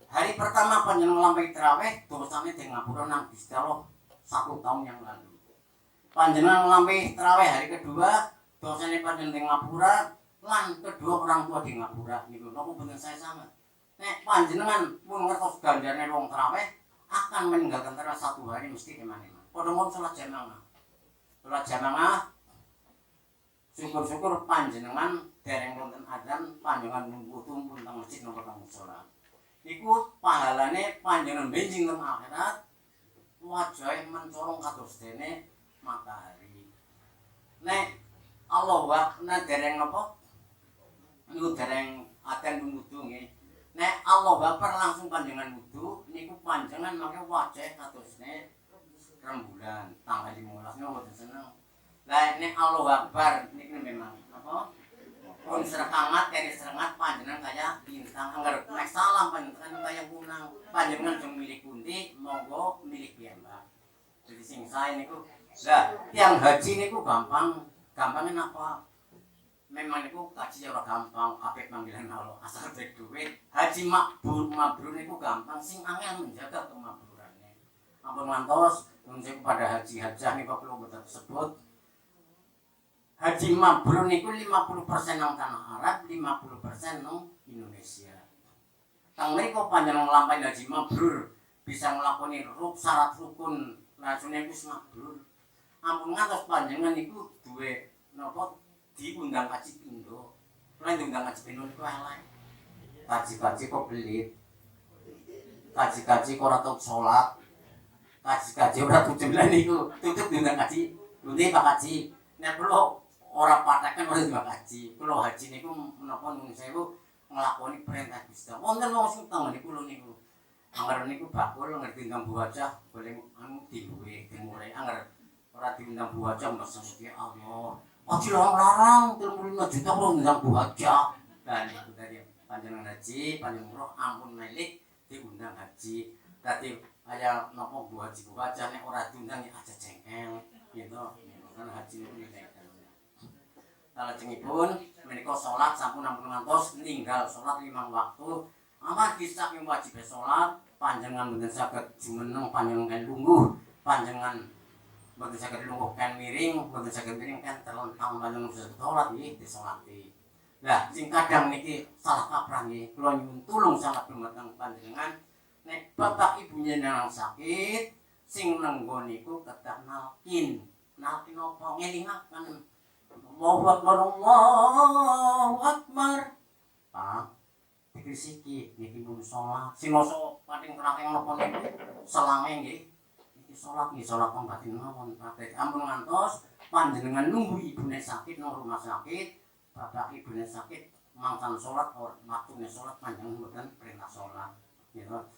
Hari pertama panjenengan nglampahi tarawih dosane teng ngapura nang Gusti Allah 1 tahun yang lalu. Panjenengan nglampahi tarawih hari kedua dosane panjenengan teng ngapura lan kedua orang tua di ngapura niku napa mboten saya sama. Nek panjenengan pun ngertos ganjarane wong tarawih akan meninggalkan tarawih 1 hari mesti kemana-mana. Padha mon salat jamaah. Salat jamaah syukur-syukur panjenengan dereng wonten adzan panjenengan nunggu tumpun teng masjid napa teng musala. Iku pahalane panjenengan benjing teng akhirat wajahe mencorong kados dene matahari. Nek Allah nek dereng napa? Niku dereng adzan wudu nggih. Nek Allah Akbar langsung panjenengan wudu niku panjenengan mangke wajah katosne rembulan tanggal 15 niku mboten seneng. Lah nek Allah Akbar niku memang apa? Pun serekamat kaya serengat panjenengan kaya bintang anggar nek salam panjenengan kaya kunang. Panjenengan jeng milih kunti monggo milih piyambak. Jadi sing sae niku lah tiyang haji niku gampangnya napa? Memang niku kaji ora gampang, kabeh panggilan Allah asal tek duit. Haji mabrur niku gampang, sing angel menjaga kemabrurannya. Ampun ngantos nunjuk pada haji hajah niku kula mboten sebut. Haji mabrur niku 50% nang tanah Arab, 50% nang Indonesia. Tang mriku panjenengan nglampahi haji mabrur bisa nglakoni syarat rukun lajune wis mabrur. Ampun ngantos panjenengan niku duwe napa diundang kaji pindo. Lan diundang kaji pindo niku elek. Kaji-kaji kok belit. Kaji-kaji kok ora tau salat. Kaji-kaji ora tujuan niku. Tutup diundang kaji. Lunte Pak Kaji. Nek kula ora patekan ora diundang kaji. Kula haji niku menapa nuwun sewu nglakoni perintah Gusti. Wonten wong sing tangane kula niku. Angger niku bakul ngerti diundang Bu Hajah boleh anu diluwe dimulai angger ora diundang Bu Hajah mesti Allah. Haji larang 35 juta kok ngundang Bu Hajah. Nah niku tadi panjenengan haji, panjenengan umroh ampun melih diundang haji. Dadi aya napa Bu Hajah nek ora diundang ya aja jengkel gitu. Kan haji niku jengkel. Salajengipun menika salat sampun ampun ngantos ninggal salat 5 waktu. Amargi saking wajib salat panjenengan mboten saged jumeneng panjenengan lungguh panjenengan mboten saged lungguh kan miring, mboten saged miring kan terlentang panjenengan bisa salat nggih disolati. Lah sing kadang niki salah kaprah nggih, kula nyuwun tulung sangat dumateng panjenengan nek bapak ibunya nang sakit sing nenggo niku kedah nalkin apa ngelingaken Allahu Akbar Allahu Akbar. Pak dikrisiki niki mun salat sing moso pating kerangkeng napa niku selange nggih. Salat wong batin mawon praktek ampun ngantos panjenengan nunggu ibune sakit nang rumah sakit, bapak ibune sakit mangsan salat or waktune salat panjenengan mboten perintah salat gitu.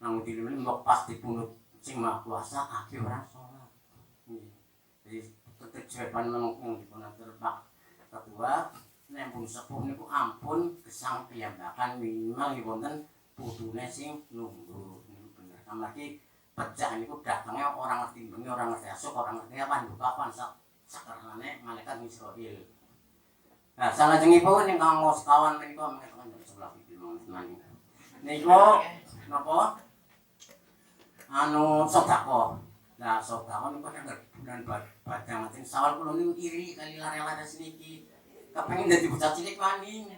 Nang dilune mbok pas dipunut sing Maha Kuasa akeh ora salat. Jadi ketejaban nang dipunatur Pak Ketua nempun sepuh niku ampun gesang piyambakan minimal wonten putune sing nunggu niku bener. Amargi pecah niku datangnya orang ngerti bengi, orang ngerti esuk, orang ngerti apa kapan sakarane malaikat Israil. Nah, salajengipun ingkang sekawan menika mengatakan dari sebelah iki mawon. Niku napa? Anu sedekah. Nah, sedekah niku nek bulan badang ngaten sawal kula niku iri kali lare-lare seniki. Kepengin dadi bocah cilik maning.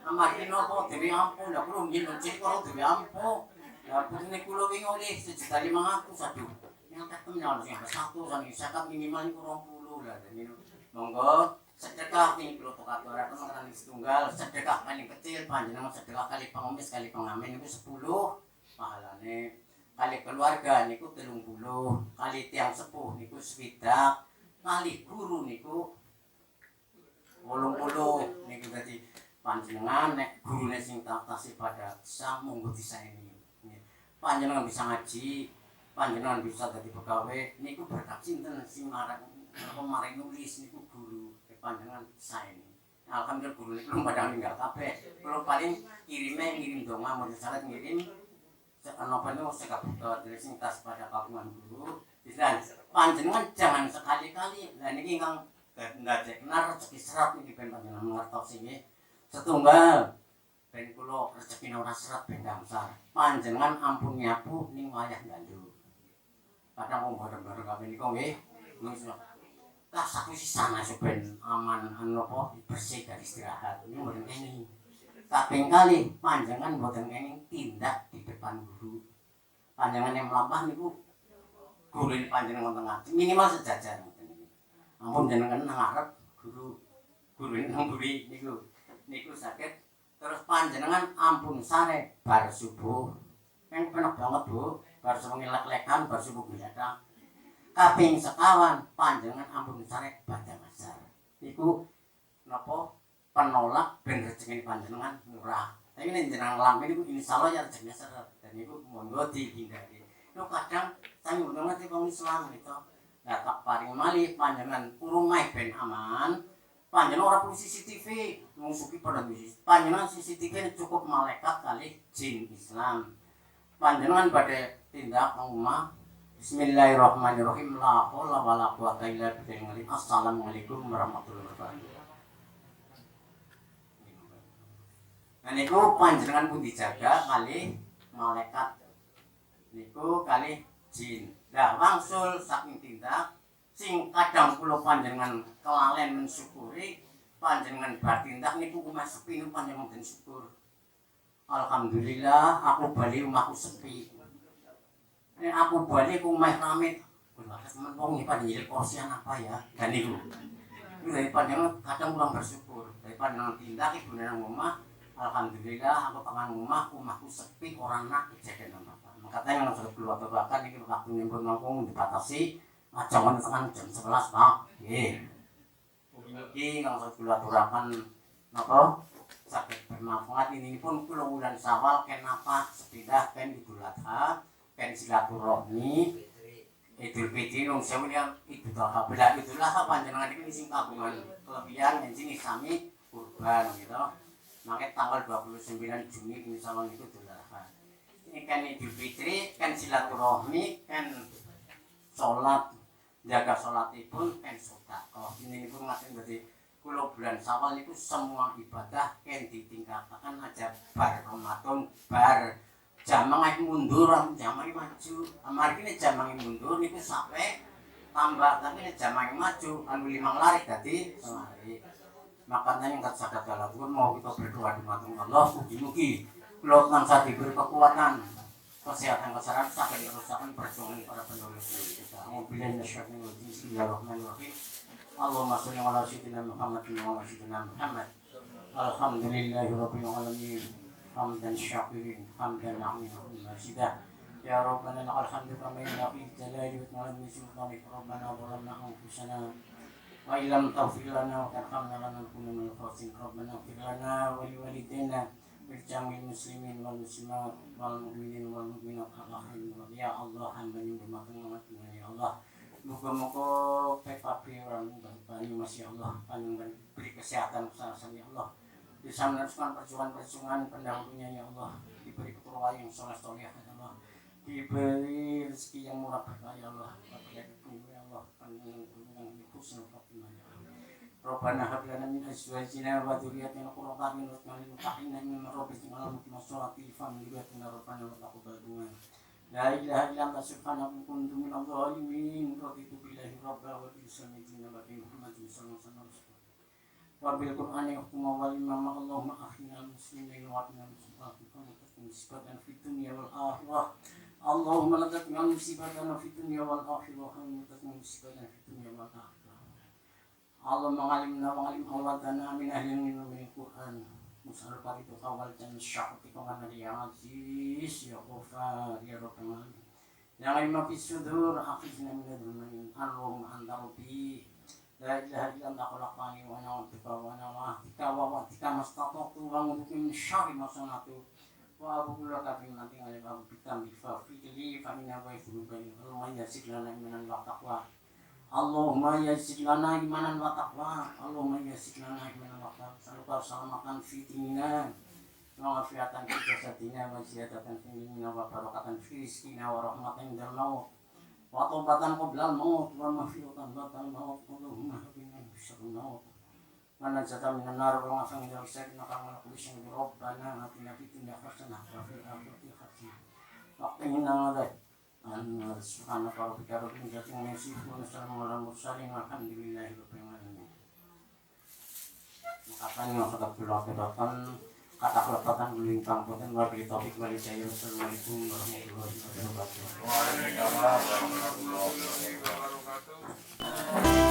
Amargi napa dewe ampun, lha kula nggih cilik karo dewe ampun. Lah putune kula wingi oleh 1.500.000 aduh. Yang ketemu nyawa sing 1 saniki zakat minimal niku 20 lah. Monggo sedekah ning kula tukaturaken mengenai setunggal sedekah paling kecil panjenengan sedekah kali pengemis kali pengamen niku 10 pahalane. Kali keluarga niku 30, kali tiang sepuh niku 20, kali guru niku 80 niku dadi panjenengan nek gurune sing tasih pada bisa monggo disaeni. Panjenengan bisa ngaji, panjenengan bisa dadi pegawai niku berkat sinten sing marang nulis niku guru panjenengan saeni. Alhamdulillah guru niku padha ninggal kabeh. Kula paling ngirim donga mun syarat ngirim napa niku sekabuka sing tas pada kagungan guru. Dan panjenengan jangan sekali-kali lah niki ingkang ndadekna rezeki serat niki ben panjenengan ngertos nggih. Setunggal ben kula rezekine ora serat ben gangsal. Panjenengan ampun nyapu ning wayah gandu. Kadang wong bareng-bareng kabeh niku nggih. Lah sakwise sana ben aman napa bersih dari istirahat. Niku mboten kene. Kaping kali panjenengan mboten kene tindak di depan guru. Panjenengan yang mlampah niku guru panjenengan tengah minimal sejajar ngoten niku. Ampun jenengan nang ngarep guru nang mburi niku saged. Terus panjenengan ampun sare bar subuh. Yang penak banget Bu, bar sewengi lek-lekan bar subuh biasa. Kaping sekawan panjenengan ampun sare badhe asar. Iku napa penolak ben rezeki panjenengan murah. Tapi nek jenengan lampe niku insyaallah ya rezekine seret. Dan niku monggo dihindari. Niku kadang saya ngerti wong Islam gitu. Lah tak paring malih panjenengan urumeh ben aman. Panjenengan ora perlu CCTV, musuki pada bisnis. Panjenengan CCTV cukup malaikat kali jin Islam. Panjenengan badhe tindak nang omah. Bismillahirrahmanirrahim. La haula wala quwata illa billah. Assalamualaikum warahmatullahi wabarakatuh. Nah niku panjenengan pun dijaga kali malaikat. Niku kali jin. Lah wangsul saking tindak sing kadang kula panjenengan kelalen mensyukuri panjenengan bertindak niku omah sepi niku panjenengan mboten syukur. Alhamdulillah aku bali omahku sepi. Nek aku bali ku omah rame. Kuwi temen wong iki padha kursian apa ya? Dan niku. Niku panjenengan kadang kurang bersyukur. Daripada nang tindak ibu nang omah, alhamdulillah aku tekan omahku sepi orang nak kejadian apa. Makanya yang sudah keluar bahkan iki waktu nyempur nangkung dibatasi. Jangan tekan jam 11 Pak. Nggih. Iki nang keluar-turakan napa saged bermanfaat ini pun kula wulan Syawal kenapa sepindah ken Idul Adha, ken silaturahmi, Idul Fitri nang semuanya Idul Adha. Bela Idul Adha panjenengan iki sing kagungan kelebihan enjing sami kurban gitu. Mangke tanggal 29 Juni insyaallah niku Idul Adha. Ini kan Idul Fitri, kan silaturahmi, kan salat jaga sholatipun kan sedekah. Ini niku ngaten berarti kula bulan Syawal niku semua ibadah kan ditingkatakan aja bar Ramadan bar jamang mundur jamang maju. Amargi nek jamang mundur niku sampai tambah tapi nek jamang maju anu 5 lari dadi selari. Makanya yang saged kalaupun mau kita berdoa dumateng Allah mugi-mugi kula tansah diberi kekuatan kesehatan kesehatan sampai kerusakan perjuangan para penulis kita. Bismillahirrahmanirrahim. Allahumma sholli ala sayyidina Muhammad wa ala sayyidina Muhammad. Alhamdulillahirabbil alamin. Hamdan syakirin, hamdan na'imihan masjidah. Ya Rabbana lakal hamdu kama yanbaghi li jalali wajhika sultanika. Rabbana zalamna anfusana wa illam taghfir lana wa tarhamna lanakunanna minal khasirin. Rabbana ighfir lana wa liwalidayna berjamil muslimin wal muslimat wal mu'minin wal mu'minat al-akhirin. Ya Allah hamba yang bermakna ya Allah Moga-moga PKB orang Banyu Masya Allah panjang beri kesehatan kesehatan ya Allah, bisa meneruskan perjuangan pendahulunya ya Allah, diberi keturunan yang soleh ya Allah, diberi rezeki yang murah berkah ya Allah, ya Allah, panjang yang husnul khotimah ya Allah. Rabbana hab lana min azwajina wa dzurriyyatina qurrata a'yun waj'alna lil muttaqina imama rabbana muqima sholati famliyatina rabbana wa taqabbal du'a. La ilaha illa anta subhanaka kuntu minadh dhalimin. Raditu billahi rabba wa bil islami dinan wa bi Muhammadin sallallahu alaihi wasallam. Wa bil qur'ani hukma wal imama Allahumma akhina muslimin wa atina musibatan fid dunya wal akhirah. Allahumma la taj'al musibatana fid dunya wal akhirah wa la taj'al musibatana fid dunya wal akhirah. Allahumma alimna wa alim awladana min ahli min Qur'an. Musal paritu kawal dan syahati kawan ya aziz ya ghafar ya rabbal alamin. Ya ilma fis sudur hafizna min al-manin. Allahumma anta rabbi la ilaha illa anta khalaqtani wa ana abduka wa ana wahidika wa wahidika mastata'tu wa a'udzu min syarri ma sana'tu wa a'udzu laka min nanti ala rabbika bi fa'ili fa inna wa yadhurubani. Allahumma yassir lana imanan wa taqwa. Allahumma yassir lana imanan wa taqwa. Allahumma yassir lana imanan wa taqwa. Saluka salamakan fi dinina wa afiatan fi jasadina wa ziyadatan fi ilmina wa barakatan fi rizqina wa rahmatan indal maut wa taubatan qabla al-maut wa maghfiratan ba'da al-maut. Allahumma habina min syarril maut wa najatan minan nar wa afina min syarri ma kana kulli syai'in. Rabbana atina fid dunya hasanah wa fil akhirati hasanah wa qina adzaban nar. Subhanaka rabbika rabbil izzati amma yasifun wa salamun alal mursalin walhamdulillahi rabbil alamin. Makanya maksudnya berlaku-lakukan kata kelebatan berlimpang boten wabil topik wali saya. Assalamualaikum warahmatullahi wabarakatuh. Waalaikumsalam warahmatullahi wabarakatuh.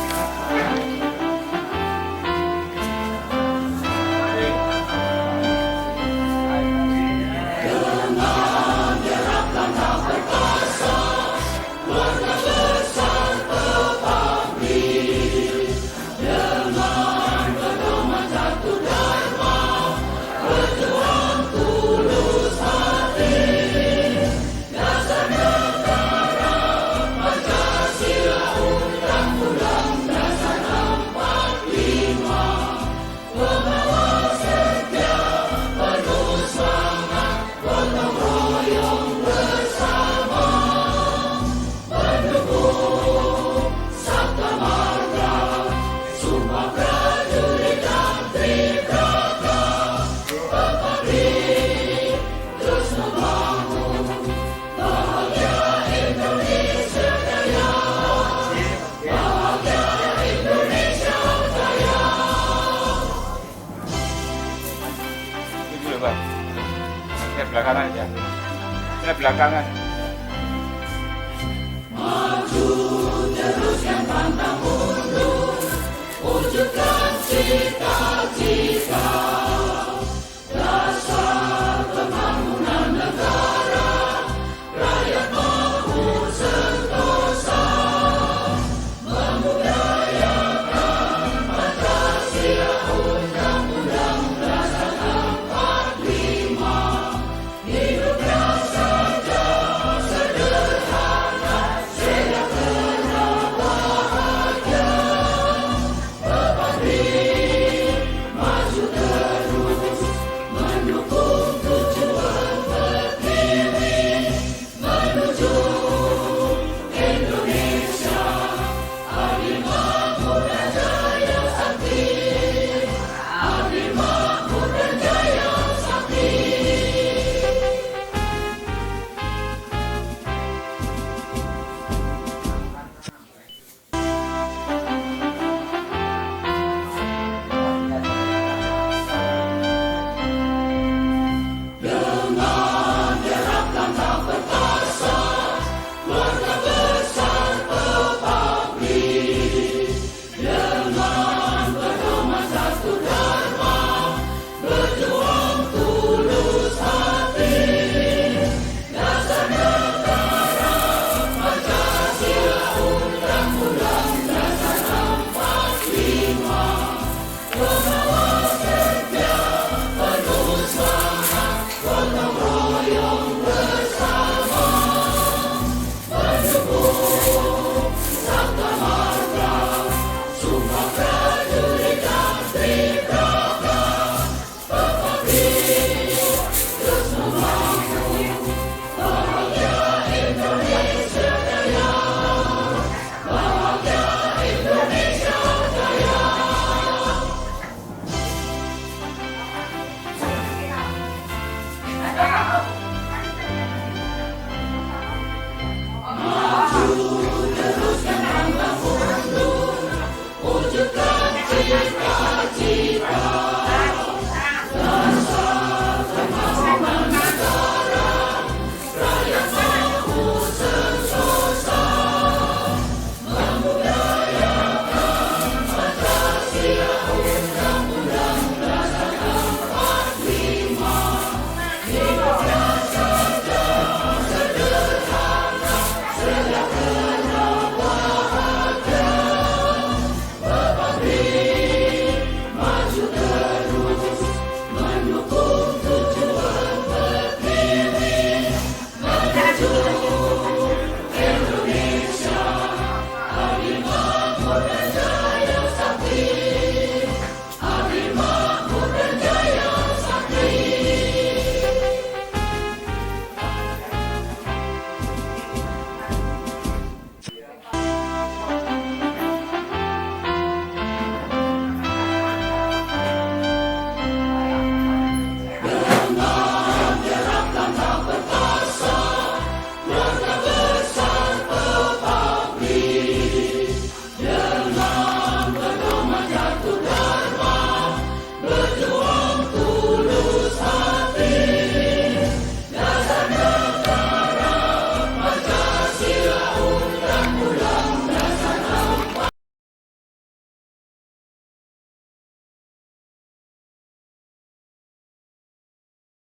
Belakangan ya, saya belakangan. Maju teruskan pantang mundur, wujudkan cita-cita, dasar pembangunan negara, rakyat makmur sentosa, membudayakan Pancasila Undang-Undang Dasar 45. Hidupnya saja sederhana, sejahtera bahagia. Berbanding maju terus. Nah,